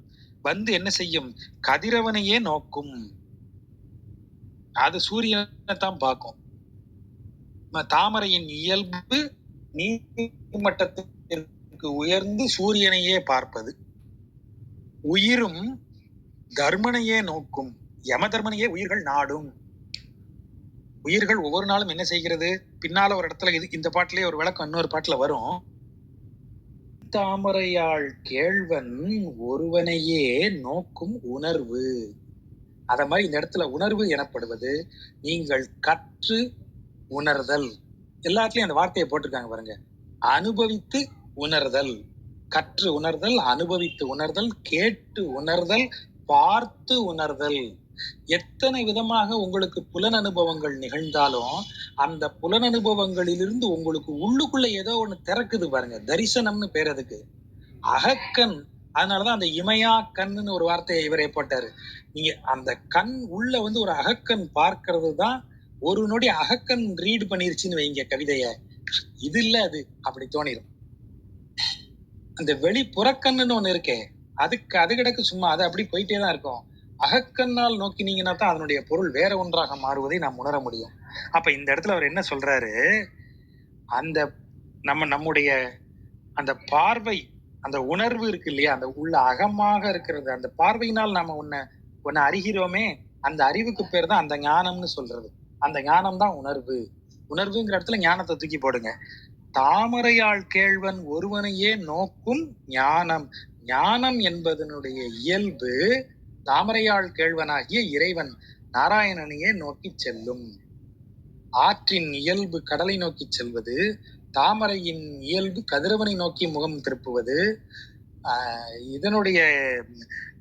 வந்து என்ன செய்யும்? கதிரவனையே நோக்கும். அது சூரியனை தான் பார்க்கும். தாமரையின் இயல்பு நீர்மட்டத்திற்கு உயர்ந்து சூரியனையே பார்ப்பது. உயிரும் தர்மனையே நோக்கும். யம தர்மனையே உயிர்கள் நாடும். உயிர்கள் ஒவ்வொரு நாளும் என்ன செய்கிறது? பின்னால ஒரு இடத்துல இந்த பாட்டிலேயே ஒரு விளக்கம் இன்னொரு பாட்டுல வரும். தாமரையாள் கேழ்வன் ஒருவனையே நோக்கும் உணர்வு. அத மாதிரி இந்த இடத்துல உணர்வு எனப்படுவது நீங்கள் கற்று உணர்தல். எல்லாத்துலயும் அந்த வார்த்தையை போட்டிருக்காங்க பாருங்க. அனுபவித்து உணர்தல், கற்று உணர்தல், அனுபவித்து உணர்தல், கேட்டு உணர்தல், பார்த்து உணர்தல். எத்தனை விதமாக உங்களுக்கு புலன் அனுபவங்கள் நிகழ்ந்தாலும் அந்த புலன் அனுபவங்களிலிருந்து உங்களுக்கு உள்ளுக்குள்ள ஏதோ ஒண்ணு திறக்குது பாருங்க. தரிசனம்னு பேர் அதுக்கு. அகக்கண். அதனாலதான் அந்த இமையா கண்ணுன்னு ஒரு வார்த்தையை இவரே போட்டாரு. நீங்க அந்த கண் உள்ள வந்து ஒரு அகக்கண் பார்க்கறது தான். ஒரு நொடி அகக்கண் ரீட் பண்ணிருச்சுன்னு வைங்க கவிதைய, இது இல்ல அது அப்படி தோணிடும். அந்த வெளி புறக்கண்ணுன்னு ஒண்ணு இருக்கே, அதுக்கு அது கிடக்கு சும்மா, அது அப்படி போயிட்டே தான் இருக்கும். அகக்கண்ணால் நோக்கினீங்கன்னா தான் அதனுடைய பொருள் வேற ஒன்றாக மாறுவதை நாம் உணர முடியும். அப்ப இந்த இடத்துல அவர் என்ன சொல்றாரு? அந்த நம்முடைய அந்த பார்வை, அந்த உணர்வு இருக்கு இல்லையா, அந்த உள்ள அகமாக இருக்கிறது, அந்த பார்வையினால் நாம உன்னை அறிகிறோமே, அந்த அறிவுக்கு பேர் தான் அந்த ஞானம்னு சொல்றது. அந்த ஞானம் தான் உணர்வு. உணர்வுங்கிற இடத்துல ஞானத்தை தூக்கி போடுங்க. தாமரையாள் கேழ்வன் ஒருவனையே நோக்கும் ஞானம். ஞானம் என்பதனுடைய இயல்பு தாமரையாள் கேழ்வனாகிய இறைவன் நாராயணனையே நோக்கி செல்லும். ஆற்றின் இயல்பு கடலை நோக்கி செல்வது, தாமரையின் இயல்பு கதிரவனை நோக்கி முகம் திருப்புவது. இதனுடைய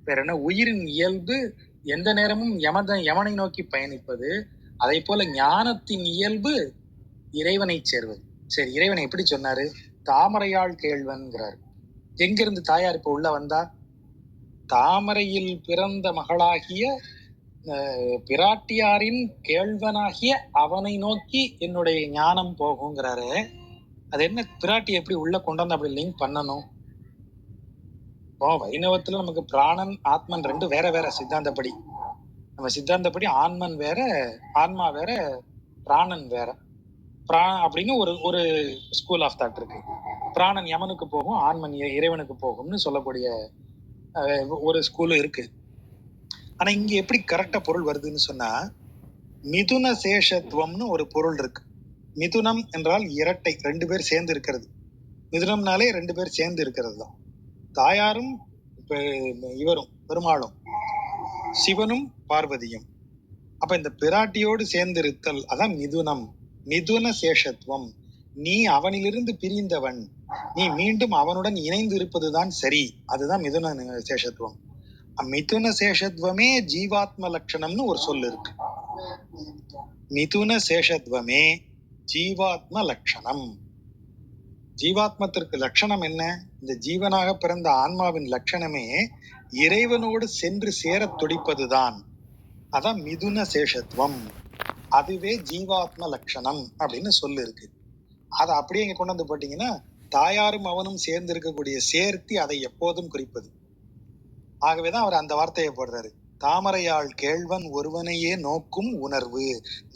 பேர் என்ன? உயிரின் இயல்பு எந்த நேரமும் யமனை நோக்கி பயணிப்பது. அதே போல ஞானத்தின் இயல்பு இறைவனை சேர்வது. சரி, இறைவனை எப்படி சொன்னாரு? தாமரையாள் கேழ்வன்கிறார். எங்கிருந்து தாயார் இப்ப உள்ள வந்தா? தாமரையில் பிறந்த மகளாகிய பிராட்டியாரின் கேழ்வனாகிய அவனை நோக்கி என்னுடைய ஞானம் போகுங்கிறாரு. அது என்ன? பிராட்டி எப்படி உள்ள கொண்டு வந்து அப்படி லிங்க் பண்ணணும்? வைணவத்துல நமக்கு பிராணன் ஆத்மன் ரெண்டு வேற வேற சித்தாந்தப்படி. நம்ம சித்தாந்தப்படி ஆன்மன் வேற, ஆன்மா வேற, பிராணன் வேற. அப்படின்னு ஒரு ஸ்கூல் ஆஃப் தாட் இருக்கு. பிராணன் யமனுக்கு போகும், ஆன்மன் இறைவனுக்கு போகும்னு சொல்லக்கூடிய ஒரு ஸ்கூல் இருக்கு. ஆனா இங்க எப்படி கரெக்டா பொருள் வருதுன்னு சொன்னா, மிதுன சேஷத்துவம்னு ஒரு பொருள் இருக்கு. மிதுனம் என்றால் இரட்டை, ரெண்டு பேர் சேர்ந்து இருக்கிறது. மிதுனம்னாலே ரெண்டு பேர் சேர்ந்து இருக்கிறது தான். தாயாரும் இவரும் பெருமாளும், சிவனும் பார்வதியும். அப்ப இந்த பிராட்டியோடு சேர்ந்து இருத்தல் அதான் மிதுனம். மிதுன சேஷத்துவம். நீ அவனிலிருந்து பிரிந்தவன், நீ மீண்டும் அவனுடன் இணைந்து இருப்பதுதான் சரி. அதுதான் மிதுன சேஷத்துவம். மிதுன சேஷத்துவமே ஜீவாத்ம லட்சணம்னு ஒரு சொல் இருக்கு. மிதுன சேஷத்துவமே ஜீவாத்ம லட்சணம். ஜீவாத்மத்திற்கு லட்சணம் என்ன? இந்த ஜீவனாக பிறந்த ஆன்மாவின் லட்சணமே இறைவனோடு சென்று சேர துடிப்பதுதான். அதான் மிதுன சேஷத்துவம். அதுவே ஜீவாத்ம லட்சணம் அப்படின்னு சொல்லு இருக்கு. அதை அப்படியே இங்க கொண்டு வந்து போட்டீங்கன்னா, தாயாரும் அவனும் சேர்ந்து இருக்கக்கூடிய சேர்த்தி அதை எப்போதும் குறிப்பது. ஆகவேதான் அவர் அந்த வார்த்தையை போடுறாரு. தாமரையாள் கேழ்வன் ஒருவனையே நோக்கும் உணர்வு.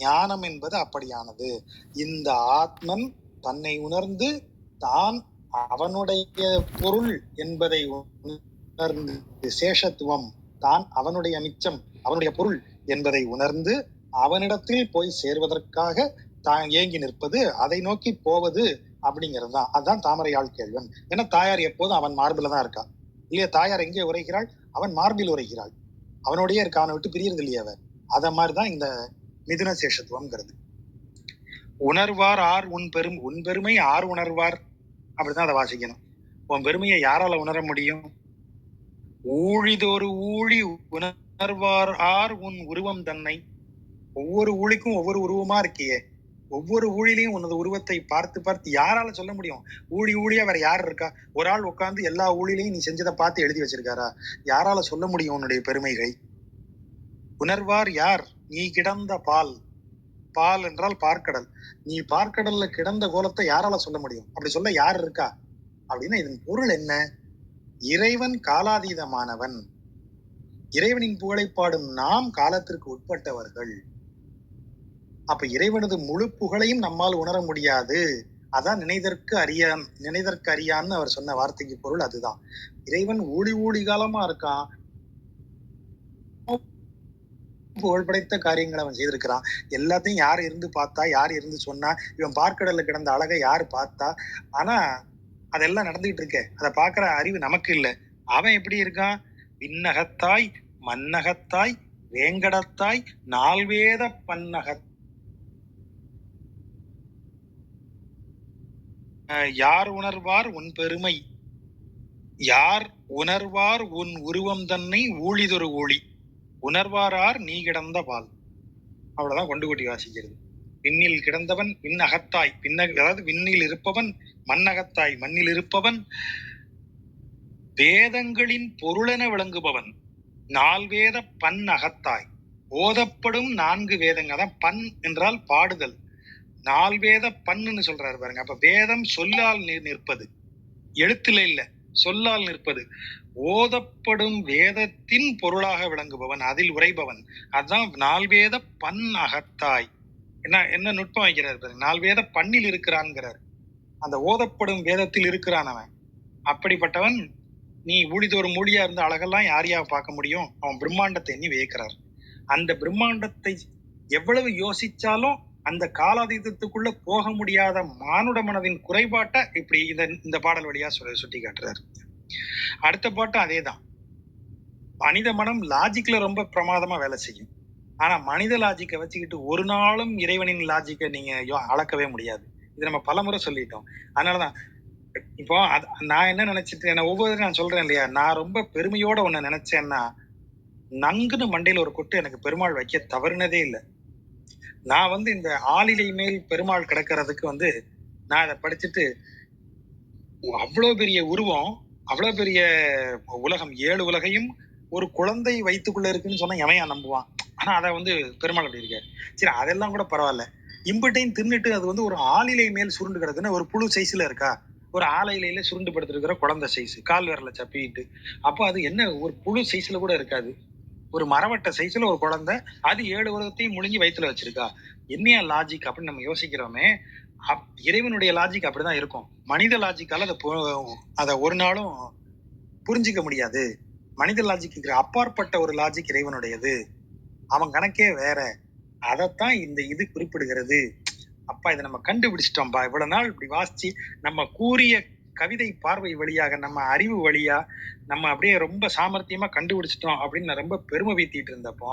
ஞானம் என்பது அப்படியானது. இந்த ஆத்மன் தன்னை உணர்ந்து தான் அவனுடைய பொருள் என்பதை உணர்ந்து, சேஷத்துவம் தான் அவனுடைய மிச்சம், அவனுடைய பொருள் என்பதை உணர்ந்து அவனிடத்தில் போய் சேர்வதற்காக தான் ஏங்கி நிற்பது, அதை நோக்கி போவது அப்படிங்கிறது தான். அதுதான் தாமரையாள் கேழ்வன். ஏன்னா தாயார் எப்போதும் அவன் மார்பில தான் இருக்கா இல்லையா? தாயார் எங்கே உரைகிறாள்? அவன் மார்பில் உரைகிறாள். அவனோடய இருக்கா, அவனை விட்டு பிரியறது இல்லையா அவர். அத மாதிரிதான் இந்த மிதுன சேஷத்துவம்ங்கிறது. உணர்வார் ஆர் உன் பெருமை ஆர் உணர்வார், அப்படிதான் அதை வாசிக்கணும். உன் பெருமையை யாரால உணர முடியும்? ஊழிதொரு ஊழி உணர்வார் ஆர் உன் உருவம் தன்னை. ஒவ்வொரு ஊழிக்கும் ஒவ்வொரு உருவமா இருக்கியே, ஒவ்வொரு ஊழிலையும் உனது உருவத்தை பார்த்து பார்த்து யாரால சொல்ல முடியும்? ஊழியா வேற யார் இருக்கா? ஒரு ஆள் உட்கார்ந்து எல்லா ஊழிலையும் நீ செஞ்சதை பார்த்து எழுதி வச்சிருக்காரா? யாரால சொல்ல முடியும் உன்னுடைய பெருமைகளை? உணர்வார் யார்? நீ கிடந்த பால் பால் என்றால் பார்க்கடல். நீ பார்க்கடல்ல கிடந்த கோலத்தை யாரால சொல்ல முடியும்? அப்படி சொல்ல யார் இருக்கா? அப்படின்னா இதன் பொருள் என்ன? இறைவன் காலாதீதமானவன். இறைவனின் புகழை பாடும் நாம் காலத்திற்கு உட்பட்டவர்கள். அப்ப இறைவனது முழு புகழையும் நம்மால் உணர முடியாது. அதான் நினைதற்கு அறியான்னு அவர் சொன்ன வார்த்தைக்கு பொருள் அதுதான். இறைவன் ஊழி காலமா இருக்கான், புகழ் படைத்த காரியங்களை அவன் செய்திருக்கிறான். எல்லாத்தையும் யார் இருந்து பார்த்தா, யார் இருந்து சொன்னா, இவன் பார்க்கடல்ல கிடந்த அழகை யாரு பார்த்தா? ஆனா அதெல்லாம் நடந்துகிட்டு இருக்க, அதை பாக்குற அறிவு நமக்கு இல்லை. அவன் எப்படி இருக்கான்? விண்ணகத்தாய் மண்ணகத்தாய் வேங்கடத்தாய் நால்வேத பன்னகத் யார் உணர்வார் உன் பெருமை, யார் உணர்வார் உன் உருவம் தன்னை ஊழிதொரு ஊழி, உணர்வாரார் நீ கிடந்த பால். அவ்வளவுதான் கொண்டு கூட்டி வாசிக்கிறது. விண்ணில் கிடந்தவன் விண்ணகத்தாய், அதாவது விண்ணில் இருப்பவன், மண்ணகத்தாய் மண்ணில் இருப்பவன், வேதங்களின் பொருளென விளங்குபவன், நால்வேத பன் அகத்தாய், ஓதப்படும் 4 வேதங்கள். அதான் பன் என்றால் பாடுதல், நால்வேத பன்னு சொல்றாரு பாருங்க. அப்ப வேதம் சொல்லால் நிற்பது, எழுத்துல இல்ல, சொல்லால் நிற்பது. ஓதப்படும் வேதத்தின் பொருளாக விளங்குபவன், அதில் உரைபவன். அதுதான் நால்வேத பன் அகத்தாய். என்ன நுட்பம் வைக்கிறார் பாருங்க. நால்வேத பண்ணில் இருக்கிறான்ங்கிறார். அந்த ஓதப்படும் வேதத்தில் இருக்கிறான் அவன். அப்படிப்பட்டவன் நீ ஊழிதோறும் மூலியா இருந்த அழகெல்லாம் யாரையா பார்க்க முடியும்? அவன் பிரம்மாண்டத்தை எண்ணி வியக்கிறார். அந்த பிரம்மாண்டத்தை எவ்வளவு யோசிச்சாலும் அந்த காலாதீதத்துக்குள்ள போக முடியாத மானுட மனதின் குறைபாட்டை இப்படி இந்த பாடல் வழியா சுட்டி காட்டுறாரு. அடுத்த பாட்டு அதேதான். மனித மனம் லாஜிக்ல ரொம்ப பிரமாதமா வேலை செய்யும். ஆனா மனித லாஜிக்கை வச்சுக்கிட்டு ஒரு நாளும் இறைவனின் லாஜிக்கை நீங்க அளக்கவே முடியாது. இது நம்ம பலமுறை சொல்லிட்டோம். அதனாலதான் இப்போ நான் என்ன நினைச்சிட்டு, ஒவ்வொரு நான் சொல்றேன் இல்லையா, நான் ரொம்ப பெருமையோட ஒண்ணு நினைச்சேன்னா நங்குன்னு மண்டையில ஒரு கொட்டு எனக்கு பெருமாள் வைக்க தவறுனதே இல்லை. நான் இந்த ஆளிலை மேல் பெருமாள் கிடக்கிறதுக்கு நான் அதை படிச்சுட்டு, அவ்வளவு பெரிய உருவம், அவ்வளவு பெரிய உலகம், 7 உலகையும் ஒரு குழந்தை வயிற்றுக்குள்ள இருக்குன்னு சொன்னா எவையா நம்புவான்? ஆனா அதை பெருமாள் அப்படி இருக்காரு. சரி, அதெல்லாம் கூட பரவாயில்ல. இம்பட்டையும் தின்னுட்டு அது ஒரு ஆளிலை மேல் சுருண்டு கிடக்குன்னு ஒரு புழு சைஸ்ல இருக்கா, ஒரு ஆலையில சுருண்டு படுத்திருக்கிற குழந்தை சைஸ், கால் விரல சப்பிட்டு. அப்போ அது என்ன, ஒரு புழு சைஸ்ல கூட இருக்காது, ஒரு மரவட்ட சைஸ்ல ஒரு குழந்தை, அது 7 உலகத்தையும் முழுங்கி வயிற்றுல வச்சிருக்கா. என்னையா லாஜிக் அப்படின்னு நம்ம யோசிக்கிறோமே. இறைவனுடைய லாஜிக் அப்படிதான் இருக்கும். மனித லாஜிக்கால அதை ஒரு நாளும் புரிஞ்சிக்க முடியாது. மனித லாஜிக்கு அப்பாற்பட்ட ஒரு லாஜிக் இறைவனுடையது. அவன் கணக்கே வேற. அதைத்தான் இது குறிப்பிடுகிறது. அப்பா இதை நம்ம கண்டுபிடிச்சிட்டோம்பா. இவ்வளவு நாள் இப்படி வாசிச்சு நம்ம கூறிய கவிதை பார்வை வழியாக, நம்ம அறிவு வழியா நம்ம அப்படியே ரொம்ப சாமர்த்தியமா கண்டுபிடிச்சிட்டோம் அப்படின்னு நான் ரொம்ப பெருமை வீத்திட்டு இருந்தப்போ,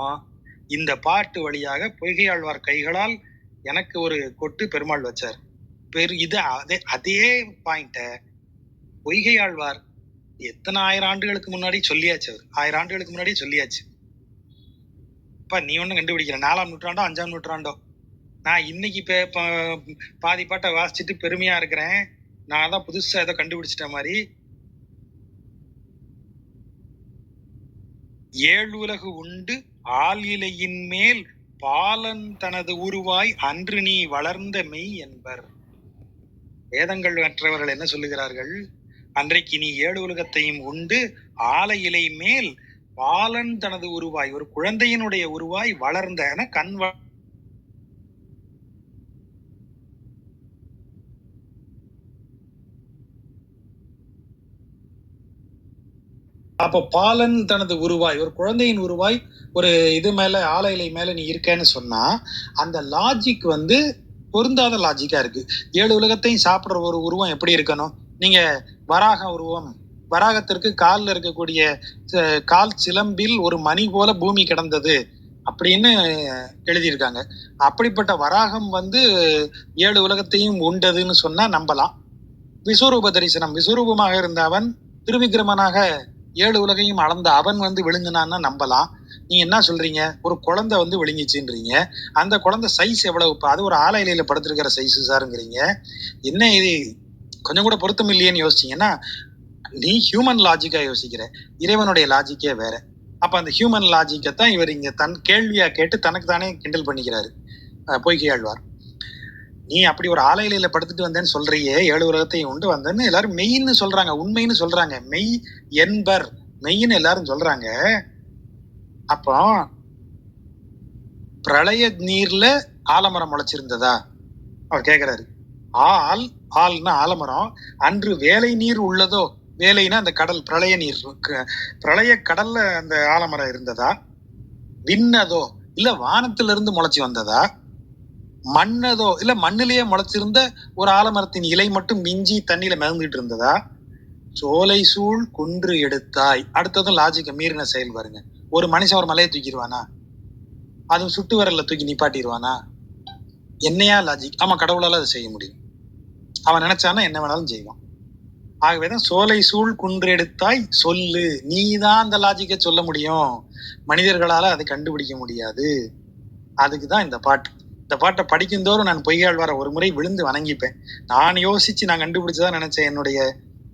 இந்த பாட்டு வழியாக பொய்கையாழ்வார் கைகளால் எனக்கு ஒரு கொட்டு பெருமாள் வச்சார். அதே பாயிண்ட பொய்கையாழ்வார் எத்தனை 1000 ஆண்டுகளுக்கு முன்னாடி சொல்லியாச்சு. அவர் 1000 ஆண்டுகளுக்கு முன்னாடியே சொல்லியாச்சு. இப்ப நீ ஒண்ணும் கண்டுபிடிக்கல. 4ஆம் நூற்றாண்டோ 5ஆம் நூற்றாண்டோ. நான் இன்னைக்கு பாதி பாட்டை வாசிச்சுட்டு பெருமையா இருக்கிறேன், நான் தான் புதுசா ஏதோ கண்டுபிடிச்சிட்ட மாதிரி. 7 உலகு உண்டு ஆள் இலையின் மேல் பாலன் தனது உருவாய் அன்று நீ வளர்ந்த மெய் என்பர். வேதங்கள் மற்றவர்கள் என்ன சொல்லுகிறார்கள்? அன்றைக்கு நீ 7 உலகத்தையும் உண்டு ஆலை இலை மேல் பாலன் தனது உருவாய், ஒரு குழந்தையினுடைய உருவாய் வளர்ந்த கண். அப்ப பாலன் தனது உருவாய், ஒரு குழந்தையின் உருவாய் ஒரு இது மேல ஆலையிலை மேல நீ இருக்கேன்னு சொன்னா, அந்த லாஜிக் பொருந்தாத லாஜிக்கா இருக்கு. 7 உலகத்தையும் சாப்பிடுற ஒரு உருவம் எப்படி இருக்கணும்? நீங்க வராக உருவம், வராகத்திற்கு காலில் இருக்கக்கூடிய கால் சிலம்பில் ஒரு மணி போல பூமி கிடந்தது அப்படின்னு எழுதியிருக்காங்க. அப்படிப்பட்ட வராகம் 7 உலகத்தையும் உண்டதுன்னு சொன்னா நம்பலாம். விஸ்வரூப தரிசனம், விஸ்வரூபமாக இருந்த அவன் திருவிக்கிரமனாக 7 உலகையும் அளந்த அவன் விழுங்கினான்னா நம்பலாம். நீங்க என்ன சொல்றீங்க? ஒரு குழந்தை விழுங்கிச்சுன்றீங்க. அந்த குழந்தை சைஸ் எவ்வளவு? அது ஒரு ஆலை இலையில படுத்திருக்கிற சைஸ் சாருங்கிறீங்க. என்ன இது கொஞ்சம் கூட பொருத்தம் இல்லையேன்னு யோசிச்சீங்கன்னா, நீ ஹியூமன் லாஜிக்கா யோசிக்கிற, இறைவனுடைய லாஜிக்கே வேற. அப்ப அந்த ஹியூமன் லாஜிக்கை தான் இவர் இங்க தன் கேள்வியா கேட்டு தனக்கு தானே கிண்டல் பண்ணிக்கிறாரு. பொய்கையாழ்வார். நீ அப்படி ஒரு ஆலையில படுத்துட்டு வந்தேன்னு சொல்றியே, 7 உலகத்தையும் உண்டு வந்தேன்னு எல்லாரும் மெய்ன்னு சொல்றாங்க, உண்மைன்னு சொல்றாங்க, மெய் என்பர் மெய்ன்னு எல்லாரும் சொல்றாங்க. அப்போ பிரளய நீர்ல ஆலமரம் முளைச்சிருந்ததா அவர் கேக்குறாரு. ஆல்னா ஆலமரம். அன்று வேலை நீர் உள்ளதோ, வேலைனா அந்த கடல், பிரளய நீர், பிரளய கடல்ல அந்த ஆலமரம் இருந்ததா? விண்ணதோ இல்ல வானத்துல இருந்து முளைச்சி வந்ததா? மண்ணதோ இல்ல மண்ணிலேயே முளைச்சிருந்த ஒரு ஆலமரத்தின் இலை மட்டும் மிஞ்சி தண்ணியில மிதந்துட்டு இருந்ததா? சோலை சூழ் குன்று எடுத்தாய். அடுத்ததும் லாஜிக்க மீறின செயல் பாருங்க. ஒரு மனுஷன் ஒரு மலையை தூக்கிடுவானா? அதுவும் சுட்டு விரல்ல தூக்கி நிப்பாட்டிடுவானா? என்னையா லாஜிக்? ஆமா, கடவுளால அதை செய்ய முடியும். அவன் நினைச்சானா என்ன வேணாலும் செய்வான். ஆகவேதான் சோலை சூழ் குன்று எடுத்தாய் சொல்லு. நீதான் அந்த லாஜிக்க சொல்ல முடியும், மனிதர்களால அதை கண்டுபிடிக்க முடியாது. அதுக்குதான் இந்த பாட்டு. இந்த பாட்டை படிக்கும்போது நான் பொய்யாழ்வார ஒரு முறை விழுந்து வணங்கிப்பேன். நான் யோசிச்சு நான் கண்டுபிடிச்சதான் நினைச்சேன். என்னுடைய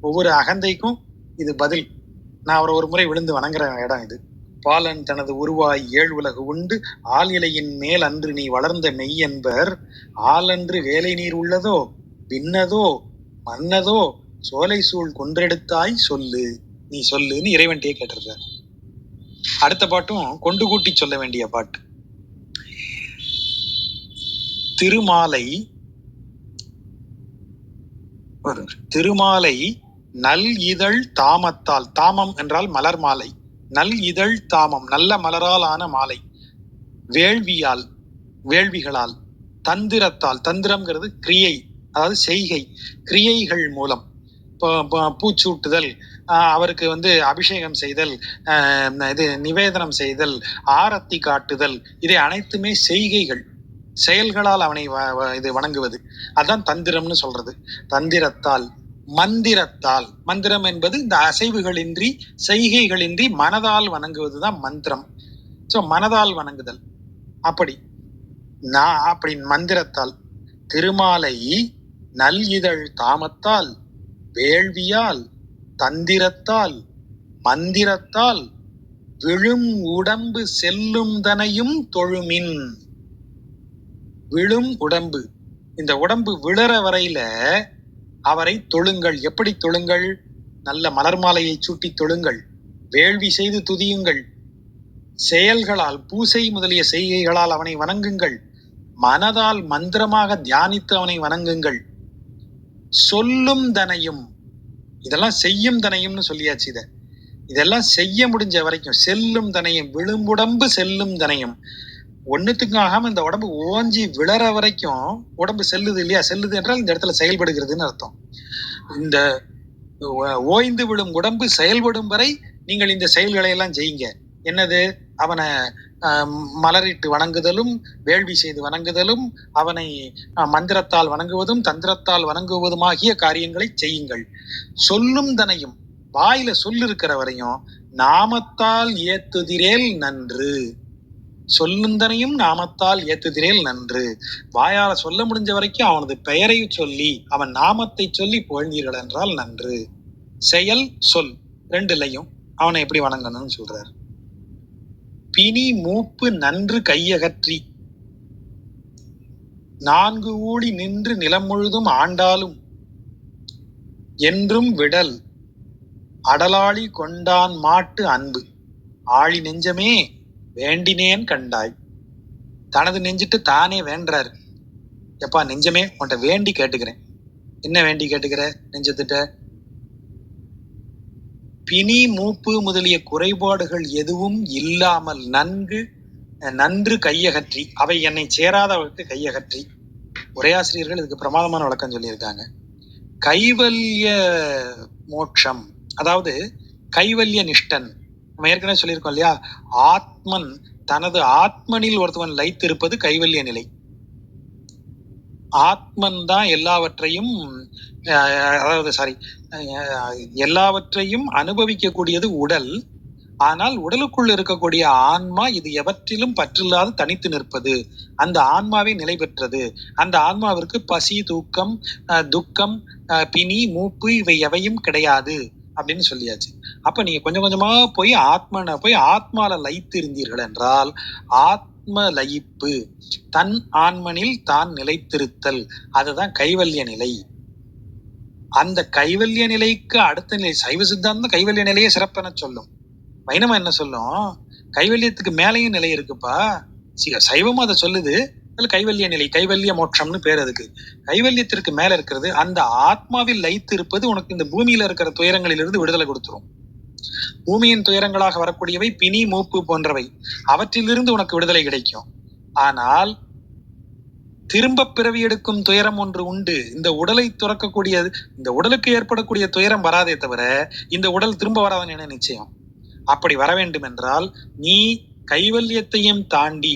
ஒவ்வொரு அகந்தைக்கும் இது பதில். நான் அவரை ஒரு முறை விழுந்து வணங்குற இடம் இது. பாலன் தனது உருவாய் 7 உலகு உண்டு, ஆள் இலையின் மேல் அன்று நீ வளர்ந்த மெய் என்பர். ஆளன்று வேலை நீர் உள்ளதோ, விண்ணதோ மன்னதோ, சோலை சூழ் குன்றெடுத்தாய் சொல்லு, நீ சொல்லுன்னு இறைவன்கிட்டயே கேட்டிருக்கார். அடுத்த பாட்டும் கொண்டு கூட்டி சொல்ல வேண்டிய பாட்டு. திருமாலை நல் இதழ் தாமத்தால், தாமம் என்றால் மலர் மாலை, நல் இதழ் தாமம் நல்ல மலரால் ஆன மாலை, வேள்வியால் வேள்விகளால், தந்திரத்தால், தந்திரம்ங்கிறது கிரியை, அதாவது செய்கை, கிரியைகள் மூலம், பூச்சூட்டுதல், அவருக்கு அபிஷேகம் செய்தல், இது நிவேதனம் செய்தல், ஆரத்தி காட்டுதல், இதை அனைத்துமே செய்கைகள், செயல்களால் அவனை இது வணங்குவது. அதான் தந்திரம்னு சொல்றது. தந்திரத்தால், மந்திரத்தால், மந்திரம் என்பது இந்த அசைவுகளின்றி செய்கைகளின்றி மனதால் வணங்குவதுதான் மந்திரம். சோ மனதால் வணங்குதல். அப்படி மந்திரத்தால், திருமாலை நல் இதழ் தாமத்தால், வேள்வியால், தந்திரத்தால், மந்திரத்தால், விழும் உடம்பு செல்லும் தனையும் தொழுமின். விழும் உடம்பு, இந்த உடம்பு விழற வரையில அவரை தொழுங்கள். எப்படி தொழுங்கள்? நல்ல மலர் மாலையை சூட்டி தொழுங்கள், வேள்வி செய்து துதியுங்கள், செயல்களால் பூசை முதலிய செய்கைகளால் அவனை வணங்குங்கள், மனதால் மந்திரமாக தியானித்து அவனை வணங்குங்கள். சொல்லும் தனையும், இதெல்லாம் செய்யும் தனையும்னு சொல்லியாச்சு. இதெல்லாம் செய்ய முடிஞ்ச வரைக்கும் செல்லும் தனையும், விழும்புடம்பு செல்லும் தனையும், ஒன்னுத்துக்கும் ஆகாம இந்த உடம்பு ஓஞ்சி விழற வரைக்கும் உடம்பு செல்லுது இல்லையா? செல்லுது என்றால் இந்த இடத்துல செயல்படுகிறதுன்னு அர்த்தம். இந்த ஓய்ந்து விழும் உடம்பு செயல்படும் வரை நீங்கள் இந்த செயல்களை எல்லாம் செய்யுங்க. என்னது? அவனை மலரிட்டு வணங்குதலும், வேள்வி செய்து வணங்குதலும், அவனை மந்திரத்தால் வணங்குவதும் தந்திரத்தால் வணங்குவதுமாகிய காரியங்களை செய்யுங்கள். சொல்லும் தனையும், வாயில சொல்லு இருக்கிற வரையும் நாமத்தால் ஏத்துதிரேல் நன்று. சொல்லுந்தனையும் நாமத்தால் ஏத்துதிரேல் நன்று. வாயால சொல்ல முடிஞ்ச வரைக்கும் அவனது பெயரை சொல்லி அவன் நாமத்தை சொல்லி புகழ்ந்தீர்கள் என்றால் நன்று. செயல் சொல் ரெண்டுலையும் அவனை எப்படி வணங்கணும்னு சொல்றார். பிணி மூப்பு நன்று கையகற்றி 4 ஊழி நின்று நிலம் முழுதும் ஆண்டாலும் என்றும் விடல் அடலாளி கொண்டான் மாட்டு அன்பு. ஆழி நெஞ்சமே வேண்டினேன் கண்டாய். தனது நெஞ்சிட்டு தானே வேண்டாரு. எப்பா நெஞ்சமே, உன்கிட்ட வேண்டி கேட்டுக்கிறேன். என்ன வேண்டி கேட்டுக்கிற நெஞ்சத்திட்ட? பிணி மூப்பு முதலிய குறைபாடுகள் எதுவும் இல்லாமல் நன்று கையகற்றி, அவை என்னை சேராதவருக்கு கையகற்றி. உரையாசிரியர்கள் இதுக்கு பிரமாதமான விளக்கம் சொல்லியிருக்காங்க. கைவல்ய மோட்சம், அதாவது கைவல்ய நிஷ்டன். நம்ம ஏற்கனவே சொல்லியிருக்கோம் இல்லையா? ஆத்மன் தனது ஆத்மனில் ஒருத்தவன் லைத்திருப்பது கைவல்ய நிலை. ஆத்மன் தான் எல்லாவற்றையும், எல்லாவற்றையும் அனுபவிக்க கூடியது உடல். ஆனால் உடலுக்குள் இருக்கக்கூடிய ஆன்மா இது எவற்றிலும் பற்றில்லாது தனித்து நிற்பது. அந்த ஆன்மாவே நிலை பெற்றது. அந்த ஆன்மாவிற்கு பசி, தூக்கம், துக்கம், பிணி, மூப்பு இவை எவையும் கிடையாது அப்படின்னு சொல்லியாச்சு. அப்ப நீங்க கொஞ்சம் கொஞ்சமா போய் ஆத்மால லயித்து இருந்தீர்கள் என்றால் ஆத்ம லயிப்பு, தன் ஆன்மனில் தான் நிலைத்திருத்தல், அதுதான் கைவல்ய நிலை. அந்த கைவல்ய நிலைக்கு அடுத்த நிலை சைவ சித்தாந்தம் கைவல்ய நிலையை சிறப்பென சொல்லும். வைணவம் என்ன சொல்லும்? கைவல்யத்துக்கு மேலேயும் நிலை இருக்குப்பா. சைவமும் அதை சொல்லுது. அதுல கைவல்ய நிலை, கைவல்ய மோட்சம்னு பேர் அதுக்கு. கைவல்யத்திற்கு மேல இருக்கிறது அந்த ஆத்மாவில் லயித்து இருப்பது உனக்கு இந்த பூமியில இருக்கிற துயரங்களிலிருந்து விடுதலை கொடுத்துரும். பூமியின் துயரங்களாக வரக்கூடியவை பிணி, மூப்பு போன்றவை. அவற்றிலிருந்து உனக்கு விடுதலை கிடைக்கும். ஆனால் திரும்ப பிறவி எடுக்கும் துயரம் ஒன்று உண்டு. இந்த உடலை துறக்கக்கூடியது, இந்த உடலுக்கு ஏற்படக்கூடிய துயரம் வராதே தவிர இந்த உடல் திரும்ப வராதுன்னு என்ன நிச்சயம்? அப்படி வர வேண்டும் என்றால் நீ கைவல்யத்தையும் தாண்டி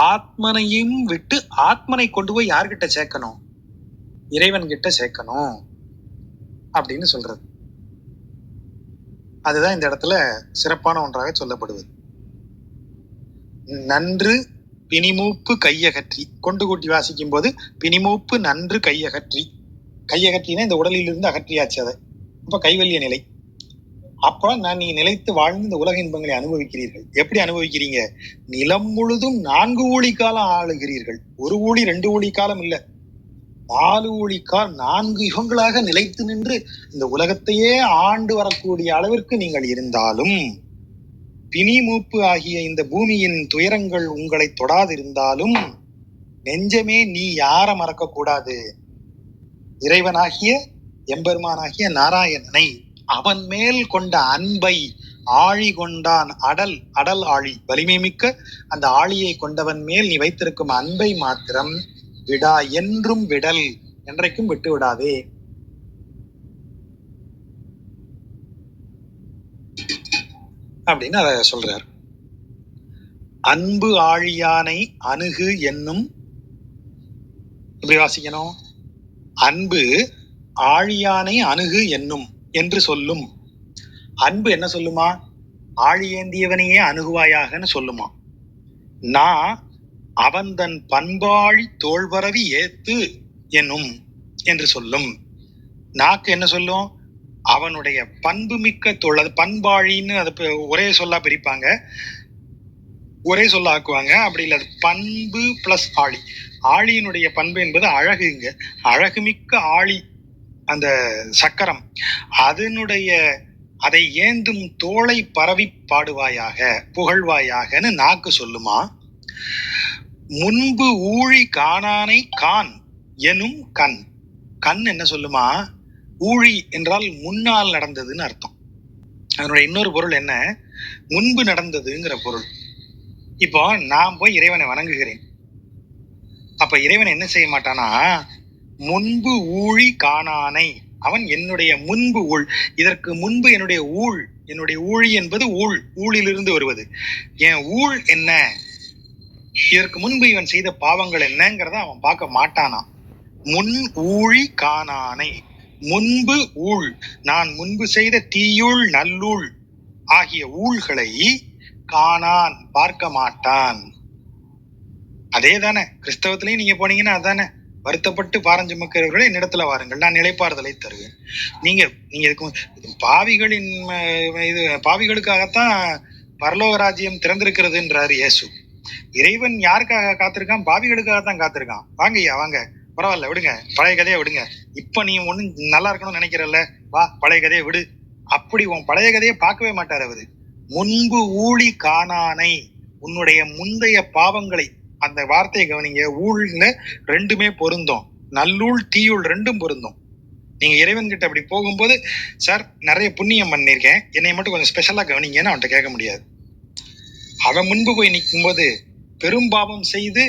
ஆத்மனையும் விட்டு ஆத்மனை கொண்டு போய் யார்கிட்ட சேர்க்கணும்? இறைவன் கிட்ட சேர்க்கணும் அப்படின்னு சொல்றது. அதுதான் இந்த இடத்துல சிறப்பான ஒன்றாக சொல்லப்படுவது. நன்று பிணிமூப்பு கையகற்றி, கொண்டு கூட்டி வாசிக்கும் போது பிணிமூப்பு நன்று கையகற்றி, கையகற்றினா இந்த உடலில் இருந்து அகற்றியாச்சு. அதை அப்ப கைவல்ய நிலை. அப்ப நீ நிலைத்து வாழ்ந்து இந்த உலக இன்பங்களை அனுபவிக்கிறீர்கள். எப்படி அனுபவிக்கிறீங்க? நிலம் முழுதும் 4 ஊழி காலம் ஆளுகிறீர்கள். 1 ஊழி 2 ஊழி காலம் இல்ல, 4 ஊழி கால் 4 யுகங்களாக நிலைத்து நின்று இந்த உலகத்தையே ஆண்டு வரக்கூடிய அளவிற்கு நீங்கள் இருந்தாலும் பிணி மூப்பு ஆகிய இந்த பூமியின் துயரங்கள் உங்களை தொடாதிருந்தாலும் நெஞ்சமே நீ யார மறக்க கூடாது? இறைவனாகிய எம்பெருமானாகிய நாராயணனை, அவன் மேல் கொண்ட அன்பை ஆழி கொண்டான். அடல் ஆழி, வலிமை மிக்க அந்த ஆழியை கொண்டவன் மேல் நீ வைத்திருக்கும் அன்பை மாத்திரம் விடா, என்றும் விடல், என்றைக்கும் விட்டு விடாதே. அப்படின்னு அத சொல்றார். அன்பு ஆழியானை அணுகு என்னும், இப்படி வாசிக்கணும். அன்பு ஆழியானை அணுகு என்னும் என்று சொல்லும். அன்பு என்ன சொல்லுமா? ஆழியேந்தியவனையே அணுகுவாயாகன்னு சொல்லுமா. நான் அவன் தன் பண்பாழி தோள்பரவி ஏத்து என்னும் என்று சொல்லும். நாக்கு என்ன சொல்லும்? அவனுடைய பண்பு மிக்க தோள். அது பண்பாழின்னு அது ஒரே சொல்லா பிரிப்பாங்க, ஒரே சொல்ல ஆக்குவாங்க. அப்படி இல்லை, பண்பு பிளஸ் ஆழி. ஆழியினுடைய பண்பு என்பது அழகு. இங்க அழகு மிக்க ஆழி, அந்த சக்கரம், அதனுடைய அதை ஏந்தும் தோளை பரவி பாடுவாயாக, புகழ்வாயாகன்னு நாக்கு சொல்லுமா. முன்பு ஊழி காணானை கான் எனும் கண். கண் என்ன சொல்லுமா? ஊழி என்றால் முன்னால் நடந்ததுன்னு அர்த்தம். அதனுடைய இன்னொரு பொருள் என்ன? முன்பு நடந்ததுங்கிற பொருள். இப்போ நான் போய் இறைவனை வணங்குகிறேன். அப்ப இறைவன் என்ன செய்ய மாட்டானா, முன்பு ஊழி காணானை, அவன் என்னுடைய முன்பு ஊழ், இதற்கு முன்பு என்னுடைய ஊழ், என்னுடைய ஊழி என்பது ஊழிலிருந்து வருவது. என் ஊழ் என்ன, இதற்கு முன்பு இவன் செய்த பாவங்கள் என்னங்கிறத அவன் பார்க்க மாட்டானா. முன் ஊழி காணானை, முன்பு ஊழ், நான் முன்பு செய்த தீயுள் நல்லூழ் ஆகிய ஊழ்களை காணான், பார்க்க மாட்டான். அதே தானே கிறிஸ்தவத்திலையும் நீங்க போனீங்கன்னா அதானே, வருத்தப்பட்டு பாரஞ்சுமக்கிறவர்களே என்னிடத்துல வாருங்கள், நான் நிலைப்பாறுதலை தருவேன். நீங்க இதுக்கு பாவிகளின் இது பாவிகளுக்காகத்தான் பரலோக ராஜ்யம் திறந்திருக்கிறதுன்றாரு இயேசு. இறைவன் யாருக்காக காத்திருக்கான்? பாவிகளுக்காகத்தான் காத்திருக்கான். வாங்கய்யா வாங்க, பரவாயில்ல விடுங்க, பழைய கதையை விடுங்க, இப்ப நீ ஒண்ணு நல்லா இருக்கணும்னு நினைக்கிறல்ல, வா பழைய கதையை விடு. அப்படி உன் பழைய கதையை பார்க்கவே மாட்டார் அவரு. முன்பு ஊழி காணானை, உன்னுடைய முந்தைய பாவங்களை, அந்த வார்த்தையை கவனிங்க. ஊழ்ல ரெண்டுமே பொருந்தும், நல்லூழ் தீயுள் ரெண்டும் பொருந்தும். நீங்க இறைவன் கிட்ட அப்படி போகும்போது, சார் நிறைய புண்ணியம் பண்ணிருக்கேன், என்னை மட்டும் கொஞ்சம் ஸ்பெஷலா கவனிங்கன்னு அவன்கிட்ட கேட்க முடியாது. அவன் முன்பு போய் நிற்கும் போது பெரும் பாவம் செய்து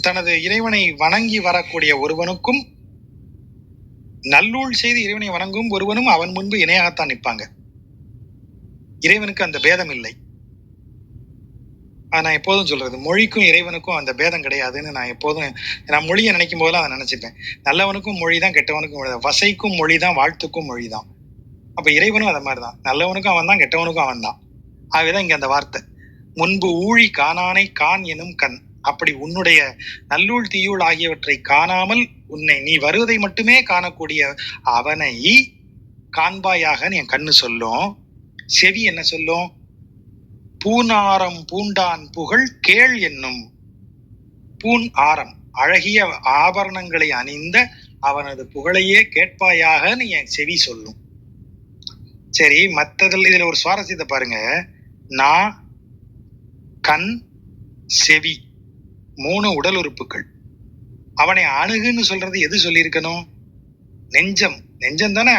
தனது இறைவனை வணங்கி வரக்கூடிய ஒருவனுக்கும் நல்லூழ் செய்து இறைவனை வணங்கும் ஒருவனும் அவன் முன்பு இணையாகத்தான் நிற்பாங்க. இறைவனுக்கு அந்த பேதம் இல்லை. நான் எப்போதும் சொல்றது, மொழிக்கும் இறைவனுக்கும் அந்த பேதம் கிடையாதுன்னு நான் மொழியை நினைக்கும் போதெல்லாம் அதை நினைச்சுப்பேன். நல்லவனுக்கும் மொழி தான், கெட்டவனுக்கும் மொழி தான், வசைக்கும் மொழி தான், வாழ்த்துக்கும் மொழி தான். அப்ப இறைவனும் அதை மாதிரிதான், நல்லவனுக்கும் அவன் தான், கெட்டவனுக்கும் அவன் தான். ஆகவேதான் இங்க அந்த வார்த்தை முன்பு ஊழி காணானை கான் எனும் கண். அப்படி உன்னுடைய நல்லூழ் தீயுள் ஆகியவற்றை காணாமல் உன்னை நீ வருவதை மட்டுமே காணக்கூடிய அவனை காண்பாயாகன்னு என் கண்ணு சொல்லும். செவி என்ன சொல்லும்? பூனாரம் பூண்டான் புகழ் கேள் என்னும். பூன் ஆரம், அழகிய ஆபரணங்களை அணிந்த அவனது புகழையே கேட்பாயாகன்னு என் செவி சொல்லும். சரி, மற்றதில் இதுல ஒரு சுவாரஸ்யத்தை பாருங்க. நான், கண், செவி 3 உடல் உறுப்புகள். அவனை அணுகுன்னு சொல்றது எது சொல்லியிருக்கணும்? நெஞ்சம். நெஞ்சம் தானே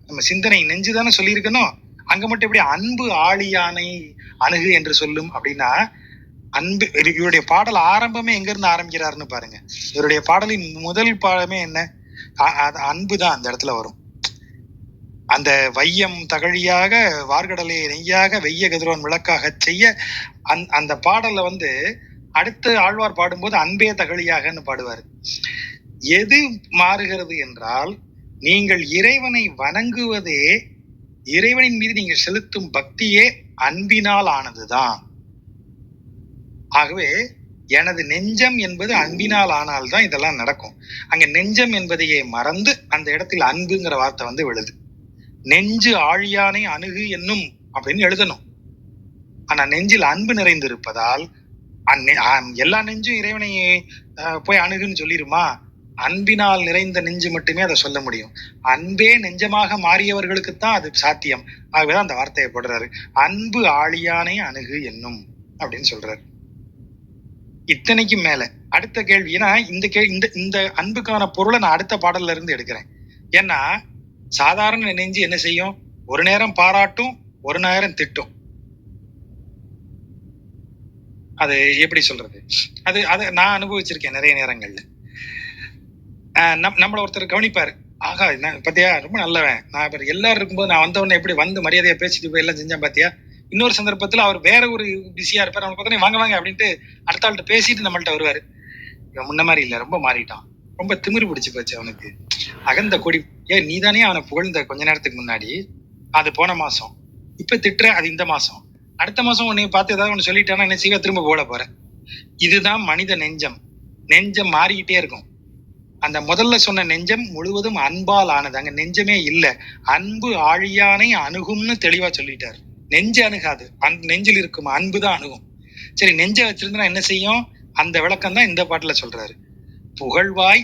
நம்ம சிந்தனை, நெஞ்சு தானே சொல்லியிருக்கணும். அங்க மட்டும் எப்படி அன்பு ஆழியானை அணுகு என்று சொல்லும் அப்படின்னா, அன்பு. இவருடைய பாடல் ஆரம்பமே எங்க இருந்து ஆரம்பிக்கிறாருன்னு பாருங்க. இவருடைய பாடலின் முதல் பாடமே என்ன? அன்பு தான் அந்த இடத்துல வரும். அந்த வையம் தகழியாக வார்கடலை நெய்யாக வெய்ய கதிரோன் விளக்காக செய்ய அந்த பாடல்ல அடுத்து ஆழ்வார் பாடும்போது அன்பே தகழியாகன்னு பாடுவார். எது மாறுகிறது என்றால், நீங்கள் இறைவனை வணங்குவதே, இறைவனின் மீது நீங்கள் செலுத்தும் பக்தியே அன்பினால் ஆனதுதான். ஆகவே எனது நெஞ்சம் என்பது அன்பினால் ஆனால்தான் இதெல்லாம் நடக்கும். அங்க நெஞ்சம் என்பதையே மறந்து அந்த இடத்தில் அன்புங்கிற வார்த்தை விழுது. நெஞ்சு ஆழியானை அணுகு என்னும் அப்படின்னு எழுதணும். ஆனா நெஞ்சில் அன்பு நிறைந்து இருப்பதால் எல்லா நெஞ்சும் இறைவனை போய் அணுகுன்னு சொல்லிருமா? அன்பினால் நிறைந்த நெஞ்சு மட்டுமே அதை சொல்ல முடியும். அன்பே நெஞ்சமாக மாறியவர்களுக்குத்தான் அது சாத்தியம். ஆகவேதான் அந்த வார்த்தையை போடுறாரு. அன்பு ஆழியானை அணுகு என்னும் அப்படின்னு சொல்றாரு. இத்தனைக்கும் மேல அடுத்த கேள்வி. ஏன்னா இந்த அன்புக்கான பொருளை நான் அடுத்த பாடல்ல இருந்து எடுக்கிறேன். ஏன்னா சாதாரண நெஞ்சு என்ன செய்யும்? ஒரு நேரம் பாராட்டும், ஒரு நேரம் திட்டும். அது எப்படி சொல்றது? அதை நான் அனுபவிச்சிருக்கேன் நிறைய நேரங்கள்ல. நம்மள ஒருத்தர் கவனிப்பாரு. ஆகா, பாத்தியா ரொம்ப நல்லவன், நான் எல்லாரும் இருக்கும்போது நான் வந்தவொடனே எப்படி மரியாதையா பேசிட்டு போய் எல்லாம் செஞ்சேன் பாத்தியா. இன்னொரு சந்தர்ப்பத்துல அவர் வேற ஒரு பிஸியா இருப்பாரு. அவனுக்கு பார்த்தா வாங்க வாங்க அப்படின்ட்டு அடுத்த ஆள்கிட்ட பேசிட்டு நம்மள்ட்ட வருவாரு. இவன் முன்ன மாதிரி இல்ல, ரொம்ப மாறிட்டான், ரொம்ப திமிரு பிடிச்சு போச்சு அவனுக்கு. அகந்த கொடி. நீதானே அவனை புகழ்ந்த கொஞ்ச நேரத்துக்கு முன்னாடி, அது போன மாசம். இப்ப திட்டுற, அது இந்த மாசம். அடுத்த மாசம் உன்னை பார்த்து ஏதாவது ஒண்ணு சொல்லிட்டானா என்ன செய்வ? திரும்ப போட போற. இதுதான் மனித நெஞ்சம். நெஞ்சம் மாறிக்கிட்டே இருக்கும். அந்த முதல்ல சொன்ன நெஞ்சம் முழுவதும் அன்பால் ஆனது. அங்க நெஞ்சமே இல்ல. அன்பு ஆழியானை அணுகும்னு தெளிவா சொல்லிட்டாரு. நெஞ்சு அணுகாது, நெஞ்சில் இருக்கும் அன்புதான் அணுகும். சரி, நெஞ்ச வச்சிருந்தா என்ன செய்யும்? அந்த விளக்கம் தான் இந்த பாட்டுல சொல்றாரு. புகழ்வாய்,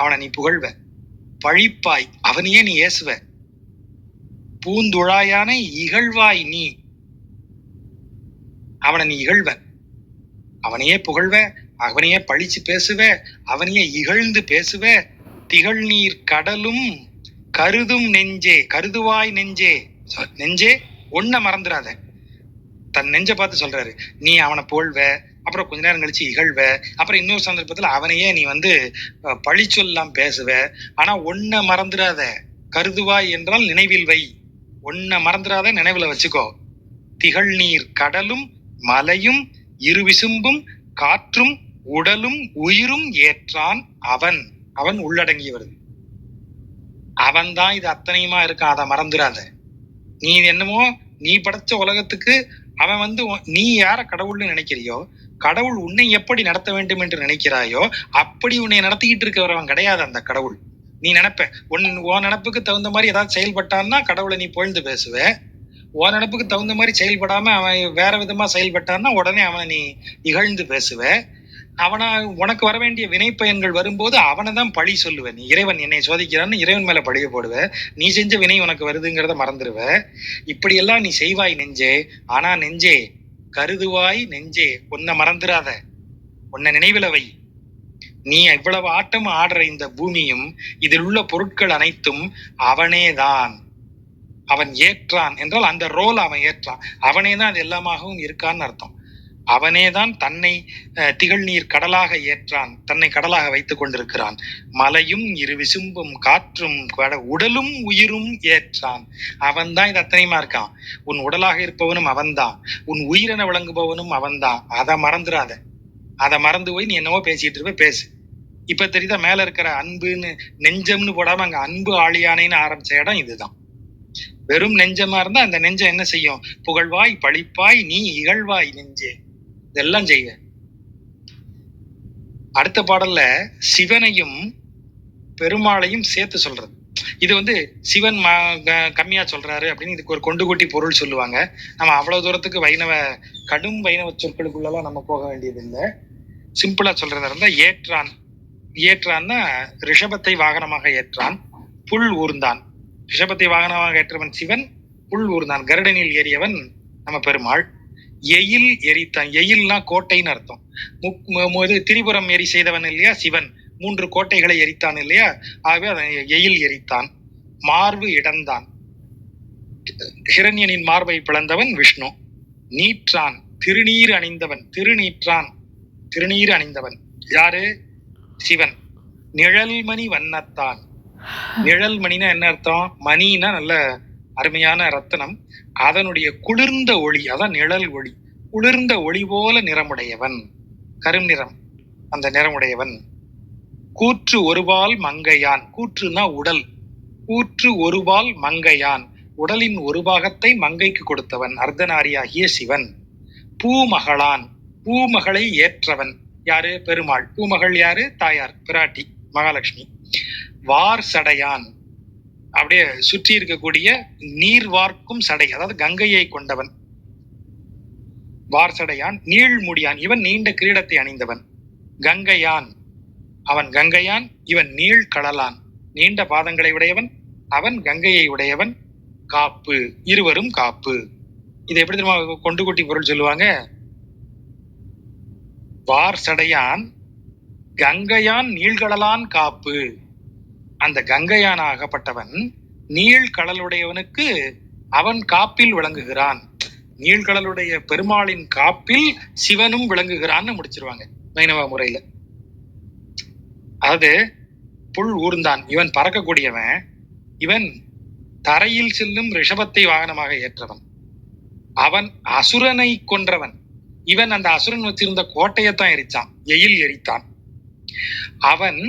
அவனை நீ புகழ்வ. பழிப்பாய், அவனையே நீ ஏசுவ. பூந்துழாயானை இகழ்வாய், நீ அவனை நீ இகழ்வ. அவனையே புகழ்வ, அவனையே பழிச்சு பேசுவ, அவனையே இகழ்ந்து பேசுவ. திகழ் நீர் கடலும் கருதும் நெஞ்சே, கருதுவாய் நெஞ்சே. நெஞ்சே ஒன்ன மறந்துடாத. தன் நெஞ்ச பார்த்து சொல்றாரு. நீ அவனை புகழ்வ, அப்புறம் கொஞ்ச நேரம் கழிச்சு இகழ்வ, அப்புறம் இன்னொரு சந்தர்ப்பத்துல அவனையே நீ பழி சொல்லாம் பேசுவ. ஆனா ஒன்ன மறந்துடாத. கருதுவாய் என்றால் நினைவில் வை. ஒன்ன மறந்துடாத, நினைவுல வச்சுக்கோ. திகழ் நீர் கடலும் மலையும் இரு விசும்பும் காற்றும் உடலும் உயிரும் ஏற்றான் அவன். அவன் உள்ளடங்கி வருது. அவன் தான் இது அத்தனையுமா இருக்கான், அதை மறந்துடாத. நீ என்னமோ நீ படைச்ச உலகத்துக்கு அவன் நீ யார கடவுள்னு நினைக்கிறியோ, கடவுள் உன்னை எப்படி நடத்த வேண்டும் என்று நினைக்கிறாயோ அப்படி உன்னை நடத்திக்கிட்டு இருக்கிறவன் கிடையாது அந்த கடவுள். நீ நினைப்ப உன் நினப்புக்கு தகுந்த மாதிரி ஏதாவது செயல்பட்டான்னா கடவுளை நீ புகழ்ந்து பேசுவ. உன் நினப்புக்கு தகுந்த மாதிரி செயல்படாம அவன் வேற விதமா செயல்பட்டான்னா உடனே அவனை நீ இகழ்ந்து பேசுவ. உனக்கு வர வேண்டிய வினை பயன்கள் வரும்போது அவனை தான் பழி சொல்லுவ. நீ இறைவன் என்னை சோதிக்கிறான்னு இறைவன் மேல பழிய போடுவ. நீ செஞ்ச வினை உனக்கு வருதுங்கிறத மறந்துடுவ. இப்படியெல்லாம் நீ செய்வாய் நெஞ்சே. ஆனா நெஞ்சே, கருதுவாய் நெஞ்சே, உன்னை மறந்துடாத, உன்னை நினைவுல வை. நீ இவ்வளவு ஆட்டம் ஆடுற இந்த பூமியும் இதில் உள்ள பொருட்கள் அனைத்தும் அவனேதான். அவன் ஏற்றான் என்றால் அந்த ரோல் அவன் ஏற்றான். அவனேதான் அது எல்லாமாகவும் இருக்கான்னு அர்த்தம். அவனேதான் தன்னை திகழ் நீர் கடலாக ஏற்றான், தன்னை கடலாக வைத்துக் கொண்டிருக்கிறான். மலையும் இரு விசும்பும் காற்றும் உடலும் உயிரும் ஏற்றான். அவன் தான் இது அத்தனையுமா இருக்கான். உன் உடலாக இருப்பவனும் அவன்தான், உன் உயிரென விளங்குபவனும் அவன்தான். அதை மறந்துடாத. அதை மறந்து போய் நீ என்னவோ பேசிட்டு இருப்ப, பேசு. இப்ப தெரியுதா மேல இருக்கிற அன்புன்னு நெஞ்சம்னு போடாம அங்க அன்பு ஆழியானைன்னு ஆரம்பிச்ச இடம் இதுதான். வெறும் நெஞ்சமா இருந்தா அந்த நெஞ்சம் என்ன செய்யும்? புகழ்வாய் பழிப்பாய் நீ இகழ்வாய் நெஞ்சே, இதெல்லாம் செய்வ. அடுத்த பாடல்ல சிவனையும் பெருமாளையும் சேர்த்து சொல்றது. இது சிவன் கம்மியா சொல்றாரு அப்படின்னு இதுக்கு ஒரு கொண்டு கூட்டி பொருள் சொல்லுவாங்க. நம்ம அவ்வளவு தூரத்துக்கு கடும் வைணவ சொற்களுக்குள்ளலாம் நம்ம போக வேண்டியது இல்லை. சிம்பிளா சொல்றதா இருந்தா ஏற்றான்னா ரிஷபத்தை வாகனமாக ஏற்றான், புல் ஊர்ந்தான். ரிஷபத்தை வாகனமாக ஏற்றவன் சிவன், புல் ஊர்ந்தான். கருடனில் ஏறியவன் நம்ம பெருமாள். எயில் எரித்தான். எயில்னா கோட்டைன்னு அர்த்தம். திரிபுரம் எரி செய்தவன் இல்லையா சிவன், 3 கோட்டைகளை எரித்தான் இல்லையா, ஆகவே அதை எயில் எரித்தான். மார்பு இடந்தான். ஹிரண்யனின் மார்பை பிளந்தவன் விஷ்ணு. நீற்றான், திருநீர் அணிந்தவன். திருநீர் அணிந்தவன் யாரு? சிவன். நிழல்மணி வண்ணத்தான். நிழல்மணினா என்ன அர்த்தம்? மணினா நல்ல அருமையான ரத்தனம், அதனுடைய குளிர்ந்த ஒளி, அதான் நிழல் ஒளி. குளிர்ந்த ஒளி போல நிறமுடையவன், கரும் நிறம், அந்த நிறமுடையவன். கூற்று ஒருபால் மங்கையான். கூற்றுனா உடல். கூற்று ஒருபால் மங்கையான், உடலின் ஒரு பாகத்தை மங்கைக்கு கொடுத்தவன், அர்த்தநாரியாகிய சிவன். பூமகளான். பூமகளை ஏற்றவன் யாரு? பெருமாள். பூமகள் யாரு? தாயார், பிராட்டி மகாலட்சுமி. வார் சடையான், அப்படியே சுற்றி இருக்கக்கூடிய நீர் வார்க்கும் சடை, அதாவது கங்கையை கொண்டவன். வார் சடையான். நீழ்முடியான், இவன் நீண்ட கிரீடத்தை அணிந்தவன். கங்கையான், அவன் கங்கையான், இவன் நீள் கடலான், நீண்ட பாதங்களை உடையவன், அவன் கங்கையை உடையவன். காப்பு, இருவரும் காப்பு. இதை எப்படி தெரியுமா கொண்டு கூட்டி பொருள் சொல்லுவாங்க? வார் சடையான் கங்கையான் நீழ்கடலான் காப்பு. அந்த கங்கையான் ஆகப்பட்டவன் நீழ்கடலுடையவனுக்கு அவன் காப்பில் விளங்குகிறான். நீழ்கடலுடைய பெருமாளின் காப்பில் சிவனும் விளங்குகிறான்னு முடிச்சிருவாங்க வைணவ முறையில. அதாவது புல் ஊர்ந்தான், இவன் பறக்கக்கூடியவன். இவன் தரையில் செல்லும் ரிஷபத்தை வாகனமாக ஏற்றவன். அவன் அசுரனை கொன்றவன். இவன் அந்த அசுரன் வச்சிருந்த கோட்டையத்தான் எரிச்சான், எயில் எரித்தான். அவன்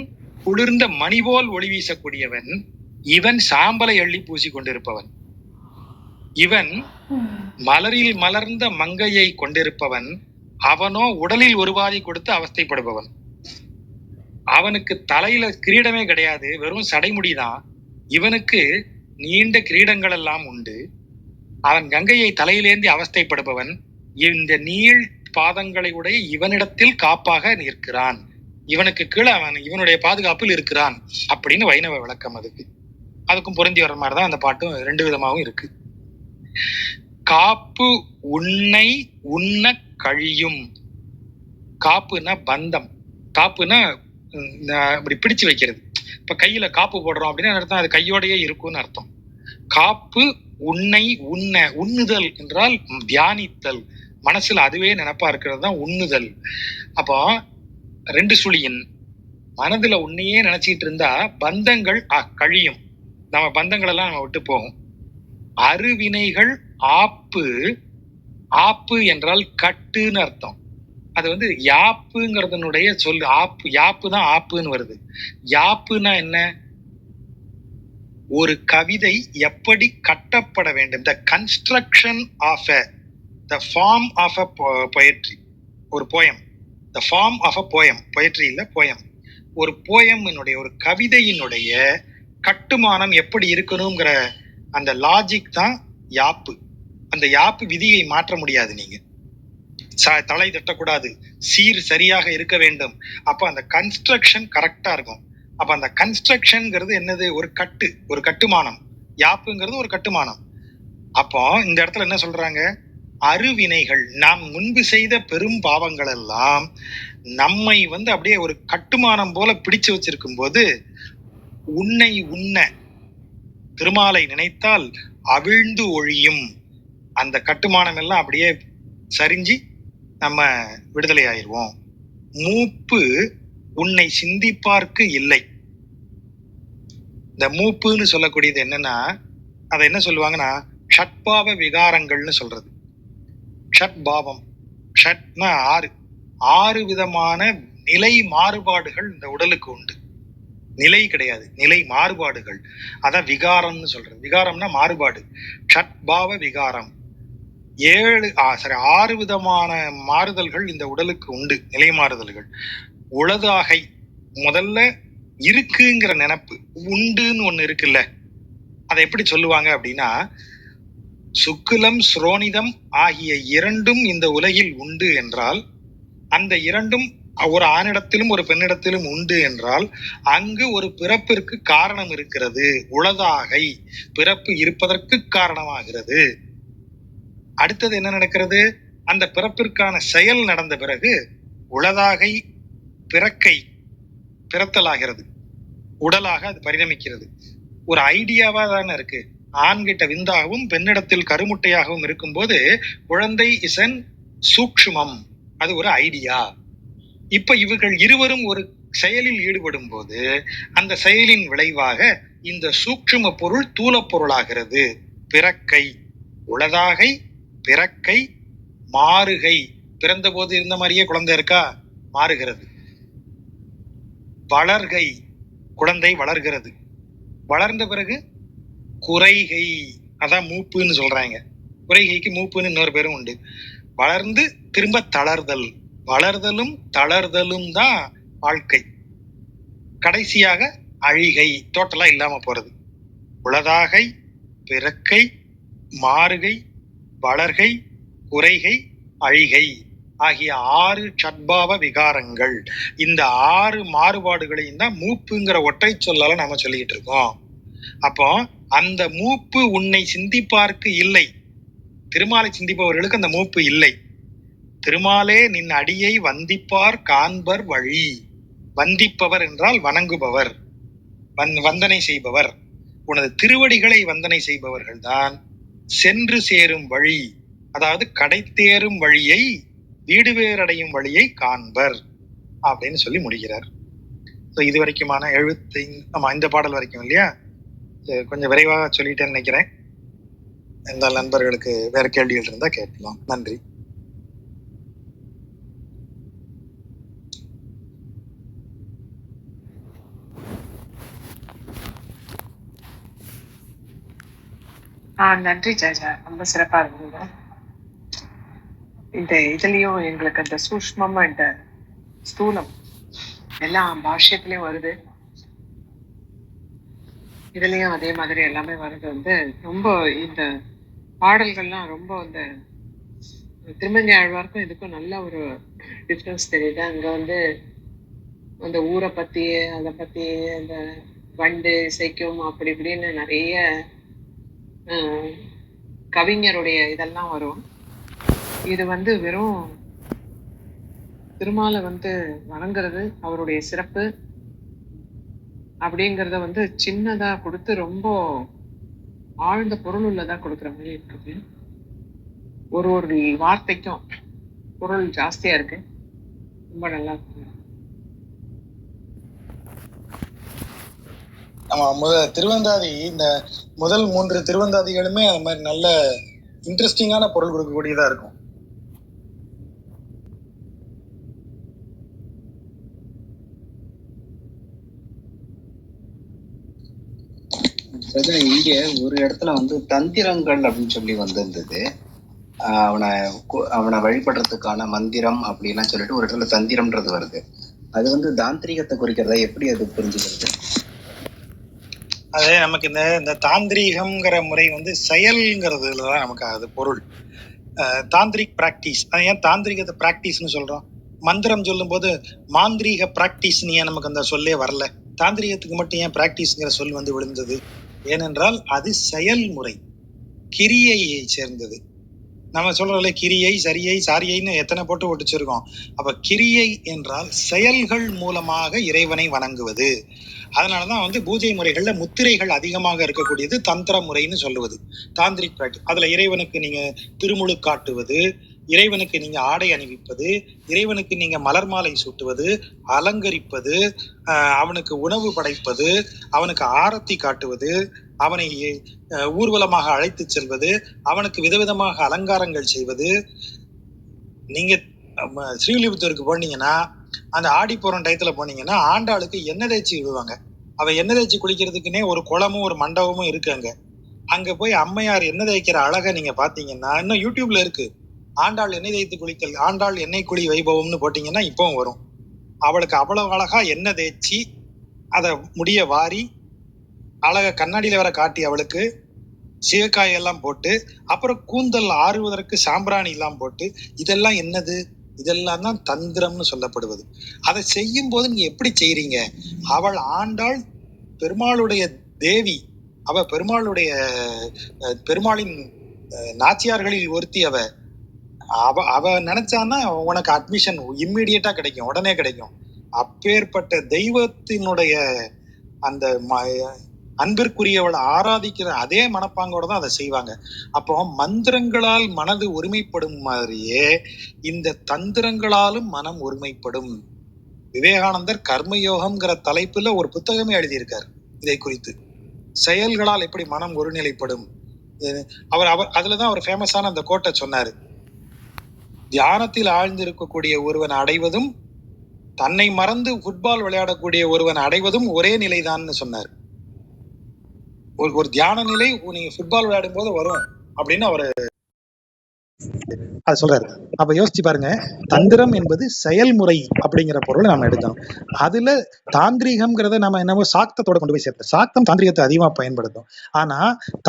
குளிர்ந்த மணி போல் ஒளி வீசக்கூடியவன். இவன் சாம்பலை அள்ளி பூசி கொண்டிருப்பவன். இவன் மலரில் மலர்ந்த மங்கையை கொண்டிருப்பவன். அவனோ உடலில் ஒரு பாதி கொடுத்து அவஸ்தைப்படுபவன். அவனுக்கு தலையில கிரீடமே கிடையாது, வெறும் சடைமுடிதான். இவனுக்கு நீண்ட கிரீடங்கள் எல்லாம் உண்டு. அவன் கங்கையை தலையிலேந்தி அவஸ்தைப்படுபவன். இந்த நீள் பாதங்களை உடைய இவனிடத்தில் காப்பாக நிற்கிறான். இவனுக்கு கீழே அவன் இவனுடைய பாதுகாப்பில் இருக்கிறான் அப்படின்னு வைணவ விளக்கம். அதுக்கும் பொருந்தி வர்ற மாதிரிதான் அந்த பாட்டும் 2 விதமாகவும் இருக்கு. காப்பு உன்னை உண்ண கழியும். காப்புனா பந்தம். காப்புனா இப்படி பிடிச்சு வைக்கிறது. இப்ப கையில காப்பு போடுறோம் அப்படின்னா அர்த்தம் அது கையோடையே இருக்கும்னு அர்த்தம். காப்பு உன்னை உண்ண. உண்ணுதல் என்றால் தியானித்தல், மனசுல அதுவே நினைப்பா இருக்கிறது தான் உண்ணுதல். அப்போ 2 சுழியின் மனதுல உன்னையே நினைச்சிட்டு இருந்தா பந்தங்கள் கழியும். நம்ம பந்தங்கள் எல்லாம் நம்ம விட்டு போகும். அருவினைகள் ஆப்பு. ஆப்பு என்றால் கட்டுன்னு அர்த்தம். அது யாப்புங்கிறதனுடைய சொல்லு. ஆப்பு, யாப்பு தான் ஆப்புன்னு வருது. யாப்புனா என்ன? ஒரு கவிதை எப்படி கட்டப்பட வேண்டும், the construction of the form of a poetry. ஒரு poem, the form of a poem. Poetry இல்ல, போயம். ஒரு போயம்னுடைய, ஒரு கவிதையினுடைய கட்டுமானம் எப்படி இருக்கணுங்கிற அந்த லாஜிக் தான் யாப்பு. அந்த யாப்பு விதியை மாற்ற முடியாது. நீங்க தலை தட்டக்கூடாது, சீர் சரியாக இருக்க வேண்டும். அப்ப அந்த கன்ஸ்ட்ரக்ஷன் கரெக்டா இருக்கும். அப்ப அந்த கன்ஸ்ட்ரக்ஷன்ங்கிறது என்னது? ஒரு கட்டு, ஒரு கட்டுமானம். யாப்புங்கிறது ஒரு கட்டுமானம். அப்போ இந்த இடத்துல என்ன சொல்றாங்க? அருவினைகள், நாம் முன்பு செய்த பெரும் பாவங்கள் எல்லாம் நம்மை அப்படியே ஒரு கட்டுமானம் போல பிடிச்சு வச்சிருக்கும் போது, உன்னை உண்ண திருமாலை நினைத்தால் அவிழ்ந்து ஒழியும். அந்த கட்டுமானம் எல்லாம் அப்படியே சரிஞ்சு நம்ம விடுதலை ஆயிடுவோம். மூப்பு உன்னை சிந்திப்பார்க்கு இல்லை. இந்த மூப்புன்னு சொல்லக்கூடியது என்னன்னா, அதை என்ன சொல்லுவாங்கன்னா ஷட்பாவ விகாரங்கள்னு சொல்றது. ஷட்பாவம், ஷட்னா 6 விதமான நிலை மாறுபாடுகள் இந்த உடலுக்கு உண்டு. நிலை கிடையாது, நிலை மாறுபாடுகள். அதான் விகாரம்னு சொல்றது. விகாரம்னா மாறுபாடு. ஷட்பாவ விகாரம். 6 விதமான மாறுதல்கள் இந்த உடலுக்கு உண்டு, நிலை மாறுதல்கள். உளதாகை, முதல்ல இருக்குங்கிற நினைப்பு. உண்டுன்னு ஒண்ணு இருக்குல்ல, அதை எப்படி சொல்லுவாங்க அப்படின்னா, சுக்குலம் ஸ்ரோனிதம் ஆகிய இரண்டும் இந்த உலகில் உண்டு என்றால், அந்த இரண்டும் ஒரு ஆணிடத்திலும் ஒரு பெண்ணிடத்திலும் உண்டு என்றால், அங்கு ஒரு பிறப்பிற்கு காரணம் இருக்கிறது. உளதாகை பிறப்பு இருப்பதற்கு காரணமாகிறது. அடுத்தது என்ன நடக்கிறது? அந்த பிறப்பிற்கான செயல் நடந்த பிறகு உளதாகை பிறக்கை பிறத்தலாகிறது, உடலாக அது பரிணமிக்கிறது. ஒரு ஐடியாவா தானே இருக்கு. ஆண்கிட்ட விந்தாகவும் பெண்ணிடத்தில் கருமுட்டையாகவும் இருக்கும்போது குழந்தை இசன் சூக்ஷ்மம், அது ஒரு ஐடியா. இப்ப இவர்கள் இருவரும் ஒரு செயலில் ஈடுபடும் போது அந்த செயலின் விளைவாக இந்த சூக்ஷ்ம பொருள் தூலப் பொருளாகிறது. பிறக்கை, உளதாகை, பிறக்கை, மாறுகை. பிறந்த போது இருந்த மாதிரியே குழந்தை இருக்கா? மாறுகிறது. வளர்கை, குழந்தை வளர்கிறது. வளர்ந்த பிறகு குறைகை, அதான் மூப்புன்னு சொல்றாங்க. குறைகைக்கு மூப்புன்னு இன்னொரு பேரும் உண்டு. வளர்ந்து திரும்ப தளர்தல். வளர்தலும் தளர்தலும் தான் வாழ்க்கை. கடைசியாக அழிகை, டோட்டலா இல்லாம போறது. உளதாகை, பிறக்கை, மாறுகை, வளர்கை, குறைகை, அழிகை ஆகிய 6 சட்பாவ விகாரங்கள். இந்த 6 மாறுபாடுகளையும் தான் மூப்புங்கிற ஒற்றை சொல்லால நாம சொல்லிட்டு இருக்கோம். அப்போ அந்த மூப்பு உன்னை சிந்திப்பார்க்கு இல்லை. திருமாலை சிந்திப்பவர்களுக்கு அந்த மூப்பு இல்லை. திருமாலே நின் அடியை வந்திப்பார் காண்பர் வழி. வந்திப்பவர் என்றால் வணங்குபவர், வந்தனை செய்பவர். உனது திருவடிகளை வந்தனை செய்பவர்கள் தான் சென்று சேரும் வழி, அதாவது கடை தேரும் வழியை, வீடு வேறடையும் வழியை காண்பர் அப்படின்னு சொல்லி முடிகிறார். இது வரைக்குமான 75 இந்த பாடல் வரைக்கும் இல்லையா? கொஞ்சம் விரைவாக சொல்லிட்டேன்னு நினைக்கிறேன். இந்த நண்பர்களுக்கு வேற கேள்விகள் இருந்தா கேட்கலாம். நன்றி. நன்றி ஜாஜா, ரொம்ப சிறப்பா இருந்தது. இந்த இதுலயும் எங்களுக்கு அந்த சூஷ்மம் அண்ட் ஸ்தூலம் எல்லாம் பாஷ்யத்திலயும் வருது, இதுலயும் அதே மாதிரி எல்லாமே வருது. வந்து ரொம்ப இந்த பாடல்கள்லாம் ரொம்ப இந்த திருமங்கை ஆழ்வாருக்கும் இதுக்கும் நல்ல ஒரு டிஃப்ரென்ஸ் தெரியுது. அங்க வந்து அந்த ஊரை பத்தி, அதை பத்தி, அந்த வண்டு இசைக்கும் அப்படி இப்படின்னு நிறைய கவிஞருடைய இதெல்லாம் வரும். இது வந்து வெறும் திருமாலை வந்து வணங்குறது, அவருடைய சிறப்பு அப்படிங்கிறத வந்து சின்னதா கொடுத்து ரொம்ப ஆழ்ந்த பொருள் உள்ளதா கொடுக்குற மாதிரி இருக்குது. ஒரு ஒரு வார்த்தைக்கும் பொருள் ஜாஸ்தியா இருக்கு. ரொம்ப நல்லா இருக்கு. ஆமா, திருவந்தாதி, இந்த முதல் 3 திருவந்தாதிகளுமே அது மாதிரி நல்ல இன்ட்ரெஸ்டிங்கான பொருள் கொடுக்கக்கூடியதா இருக்கும். இங்க ஒரு இடத்துல வந்து தந்திரங்கள் அப்படின்னு சொல்லி வந்திருந்தது. அவனை வழிபடுறதுக்கான மந்திரம் அப்படின்லாம் சொல்லிட்டு ஒரு இடத்துல தந்திரம்ன்றது வருது. அது வந்து தாந்திரிகத்தை குறிக்கிறதா, எப்படி அது புரிஞ்சுக்கிறது? அது நமக்கு இந்த தாந்திரிகம்ங்கிற முறை வந்து செயல்ங்கிறதுலதான் நமக்கு அது பொருள். தாந்திரிக் பிராக்டிஸ். அது ஏன் தாந்திரிகத்தை பிராக்டிஸ்னு சொல்றோம்? மந்திரம் சொல்லும் போது மாந்திரீக பிராக்டிஸ் ஏன் நமக்கு அந்த சொல்லே வரல? தாந்திரிகத்துக்கு மட்டும் ஏன் பிராக்டிஸ்ங்கிற சொல் வந்து விழுந்தது? ஏனென்றால் அது செயல்முறை, கிரியையை சேர்ந்தது. நம்ம சொல்றோம்ல, கிரியை, சரியை, சாரியைன்னு எத்தனை போட்டு ஒட்டிச்சிருக்கோம். அப்ப கிரியை என்றால் செயல்கள் மூலமாக இறைவனை வணங்குவது. அதனாலதான் வந்து பூஜை முறைகள்ல முத்திரைகள் அதிகமாக இருக்கக்கூடியது தந்திர முறைன்னு சொல்லுவது, தாந்திரிக் பிராக்டிஸ். அதுல இறைவனுக்கு நீங்க திருமுழு காட்டுவது, இறைவனுக்கு நீங்க ஆடை அணிவிப்பது, இறைவனுக்கு நீங்க மலர் மாலை சூட்டுவது, அலங்கரிப்பது, அவனுக்கு உணவு படைப்பது, அவனுக்கு ஆரத்தி காட்டுவது, அவனை ஊர்வலமாக அழைத்து செல்வது, அவனுக்கு விதவிதமாக அலங்காரங்கள் செய்வது. நீங்க ஸ்ரீவில்லிபுத்தூருக்கு போனீங்கன்னா, அந்த ஆடிப்பூரம் டயத்துல போனீங்கன்னா ஆண்டாளுக்கு எண்ணெய் தேய்ச்சி விடுவாங்க. அவ எண்ணெய் தேய்ச்சி குளிக்கிறதுக்குன்னே ஒரு குளமும் ஒரு மண்டபமும் இருக்கு. அங்க போய் அம்மையார் எண்ணெய் தேய்க்கிற அழகை நீங்க பாத்தீங்கன்னா, இன்னும் யூடியூப்ல இருக்கு, ஆண்டாள் எண்ணெய் தேய்த்து குளிக்கல், ஆண்டாள் எண்ணெய் குழி வைபவம்னு போட்டீங்கன்னா இப்பவும் வரும். அவளுக்கு அவ்வளவு அழகா எண்ணெய் தேய்ச்சி அதை முடிய வாரி அழக கண்ணாடியில வேற காட்டி அவளுக்கு சீயக்காய் எல்லாம் போட்டு, அப்புறம் கூந்தல் ஆறுவதற்கு சாம்பிராணி எல்லாம் போட்டு, இதெல்லாம் என்னது? இதெல்லாம் தான் தந்திரம்னு சொல்லப்படுவது. அதை செய்யும் போது நீங்க எப்படி செய்றீங்க? அவள் ஆண்டாள் பெருமாளுடைய தேவி, அவ பெருமாளுடைய பெருமாளின் நாச்சியார்களில் ஒருத்தி அவ. அவ நினைச்சான்னா உனக்கு அட்மிஷன் இம்மிடியட்டா கிடைக்கும், உடனே கிடைக்கும். அப்பேற்பட்ட தெய்வத்தினுடைய அந்த அன்பிற்குரியவளை ஆராதிக்கிற அதே மனப்பாங்கோட தான் அதை செய்வாங்க. அப்போ மந்திரங்களால் மனது ஒருமைப்படும் மாதிரியே இந்த தந்திரங்களாலும் மனம் ஒருமைப்படும். விவேகானந்தர் கர்மயோகம்ங்கிற தலைப்புல ஒரு புத்தகமே எழுதியிருக்கார் இதை குறித்து. செயல்களால் எப்படி மனம் ஒருநிலைப்படும். அவர் அதுலதான் அவர் ஃபேமஸான அந்த கோட்டை சொன்னாரு. தியானத்தில் ஆழ்ந்திருக்கக்கூடிய ஒருவன் அடைவதும் தன்னை மறந்து ஃபுட்பால் விளையாடக்கூடிய ஒருவன் அடைவதும் ஒரே நிலைதான்னு சொன்னார். ஒரு தியான நிலை நீங்க ஃபுட்பால் விளையாடும் போது வரும் அப்படின்னு அவரு அது சொல்றாரு. அப்ப யோசிச்சு பாருங்க, தந்திரம் என்பது செயல்முறை அப்படிங்கிற பொருளை நம்ம எடுக்கணும். அதுல தாந்திரிகம்ங்கிறத நம்ம என்னவோ சாக்தத்தோட கொண்டு போய் சேர்த்தோம். சாக்தம் தாந்திரிகத்தை அதிகமா பயன்படுத்தும். ஆனா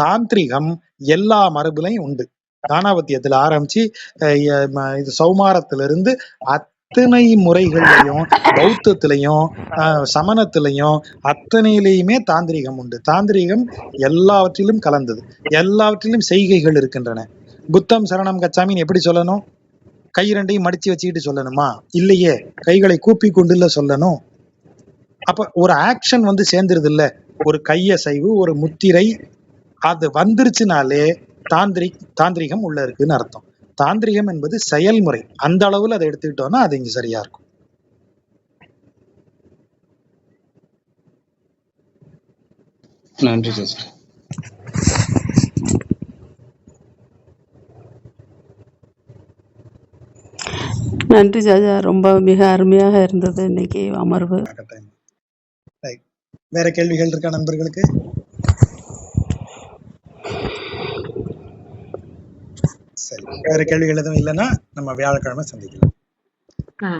தாந்திரிகம் எல்லா மரபுலையும் உண்டு. தானாபத்தியத்துல ஆரம்பிச்சு இது சௌமாரத்திலிருந்து அத்தனை முறைகள்லையும், பௌத்தத்திலையும் சமணத்திலையும் அத்தனையிலையுமே தாந்திரிகம் உண்டு. தாந்திரிகம் எல்லாவற்றிலும் கலந்தது, எல்லாவற்றிலும் செய்கைகள் இருக்கின்றன. புத்தம் சரணம் கச்சாமின்னு எப்படி சொல்லணும்? கை ரெண்டையும் மடிச்சு வச்சுக்கிட்டு சொல்லணுமா? இல்லையே, கைகளை கூப்பி கொண்டுல சொல்லணும். அப்ப ஒரு ஆக்ஷன் வந்து சேர்ந்துருது இல்ல, ஒரு கையசைவு, ஒரு முத்திரை, அது வந்துருச்சுனாலே தாந்திரிகம் உள்ள இருக்குன்னு அர்த்தம். தாந்திரிகம் என்பது செயல்முறை. அந்த அளவுல அதை எடுத்துக்கிட்டோம்னா அது இங்க சரியா இருக்கும். நன்றி சார். நன்றி ஜாஜா, ரொம்ப மிக அருமையாக இருந்தது இன்னைக்கு அமர்வு. வேற கேள்விகள் இருக்கா நண்பர்களுக்கு? சரி, வேற கேள்விகள் எதுவும் இல்லைன்னா நம்ம வியாழக்கிழமை சந்திக்கலாம்.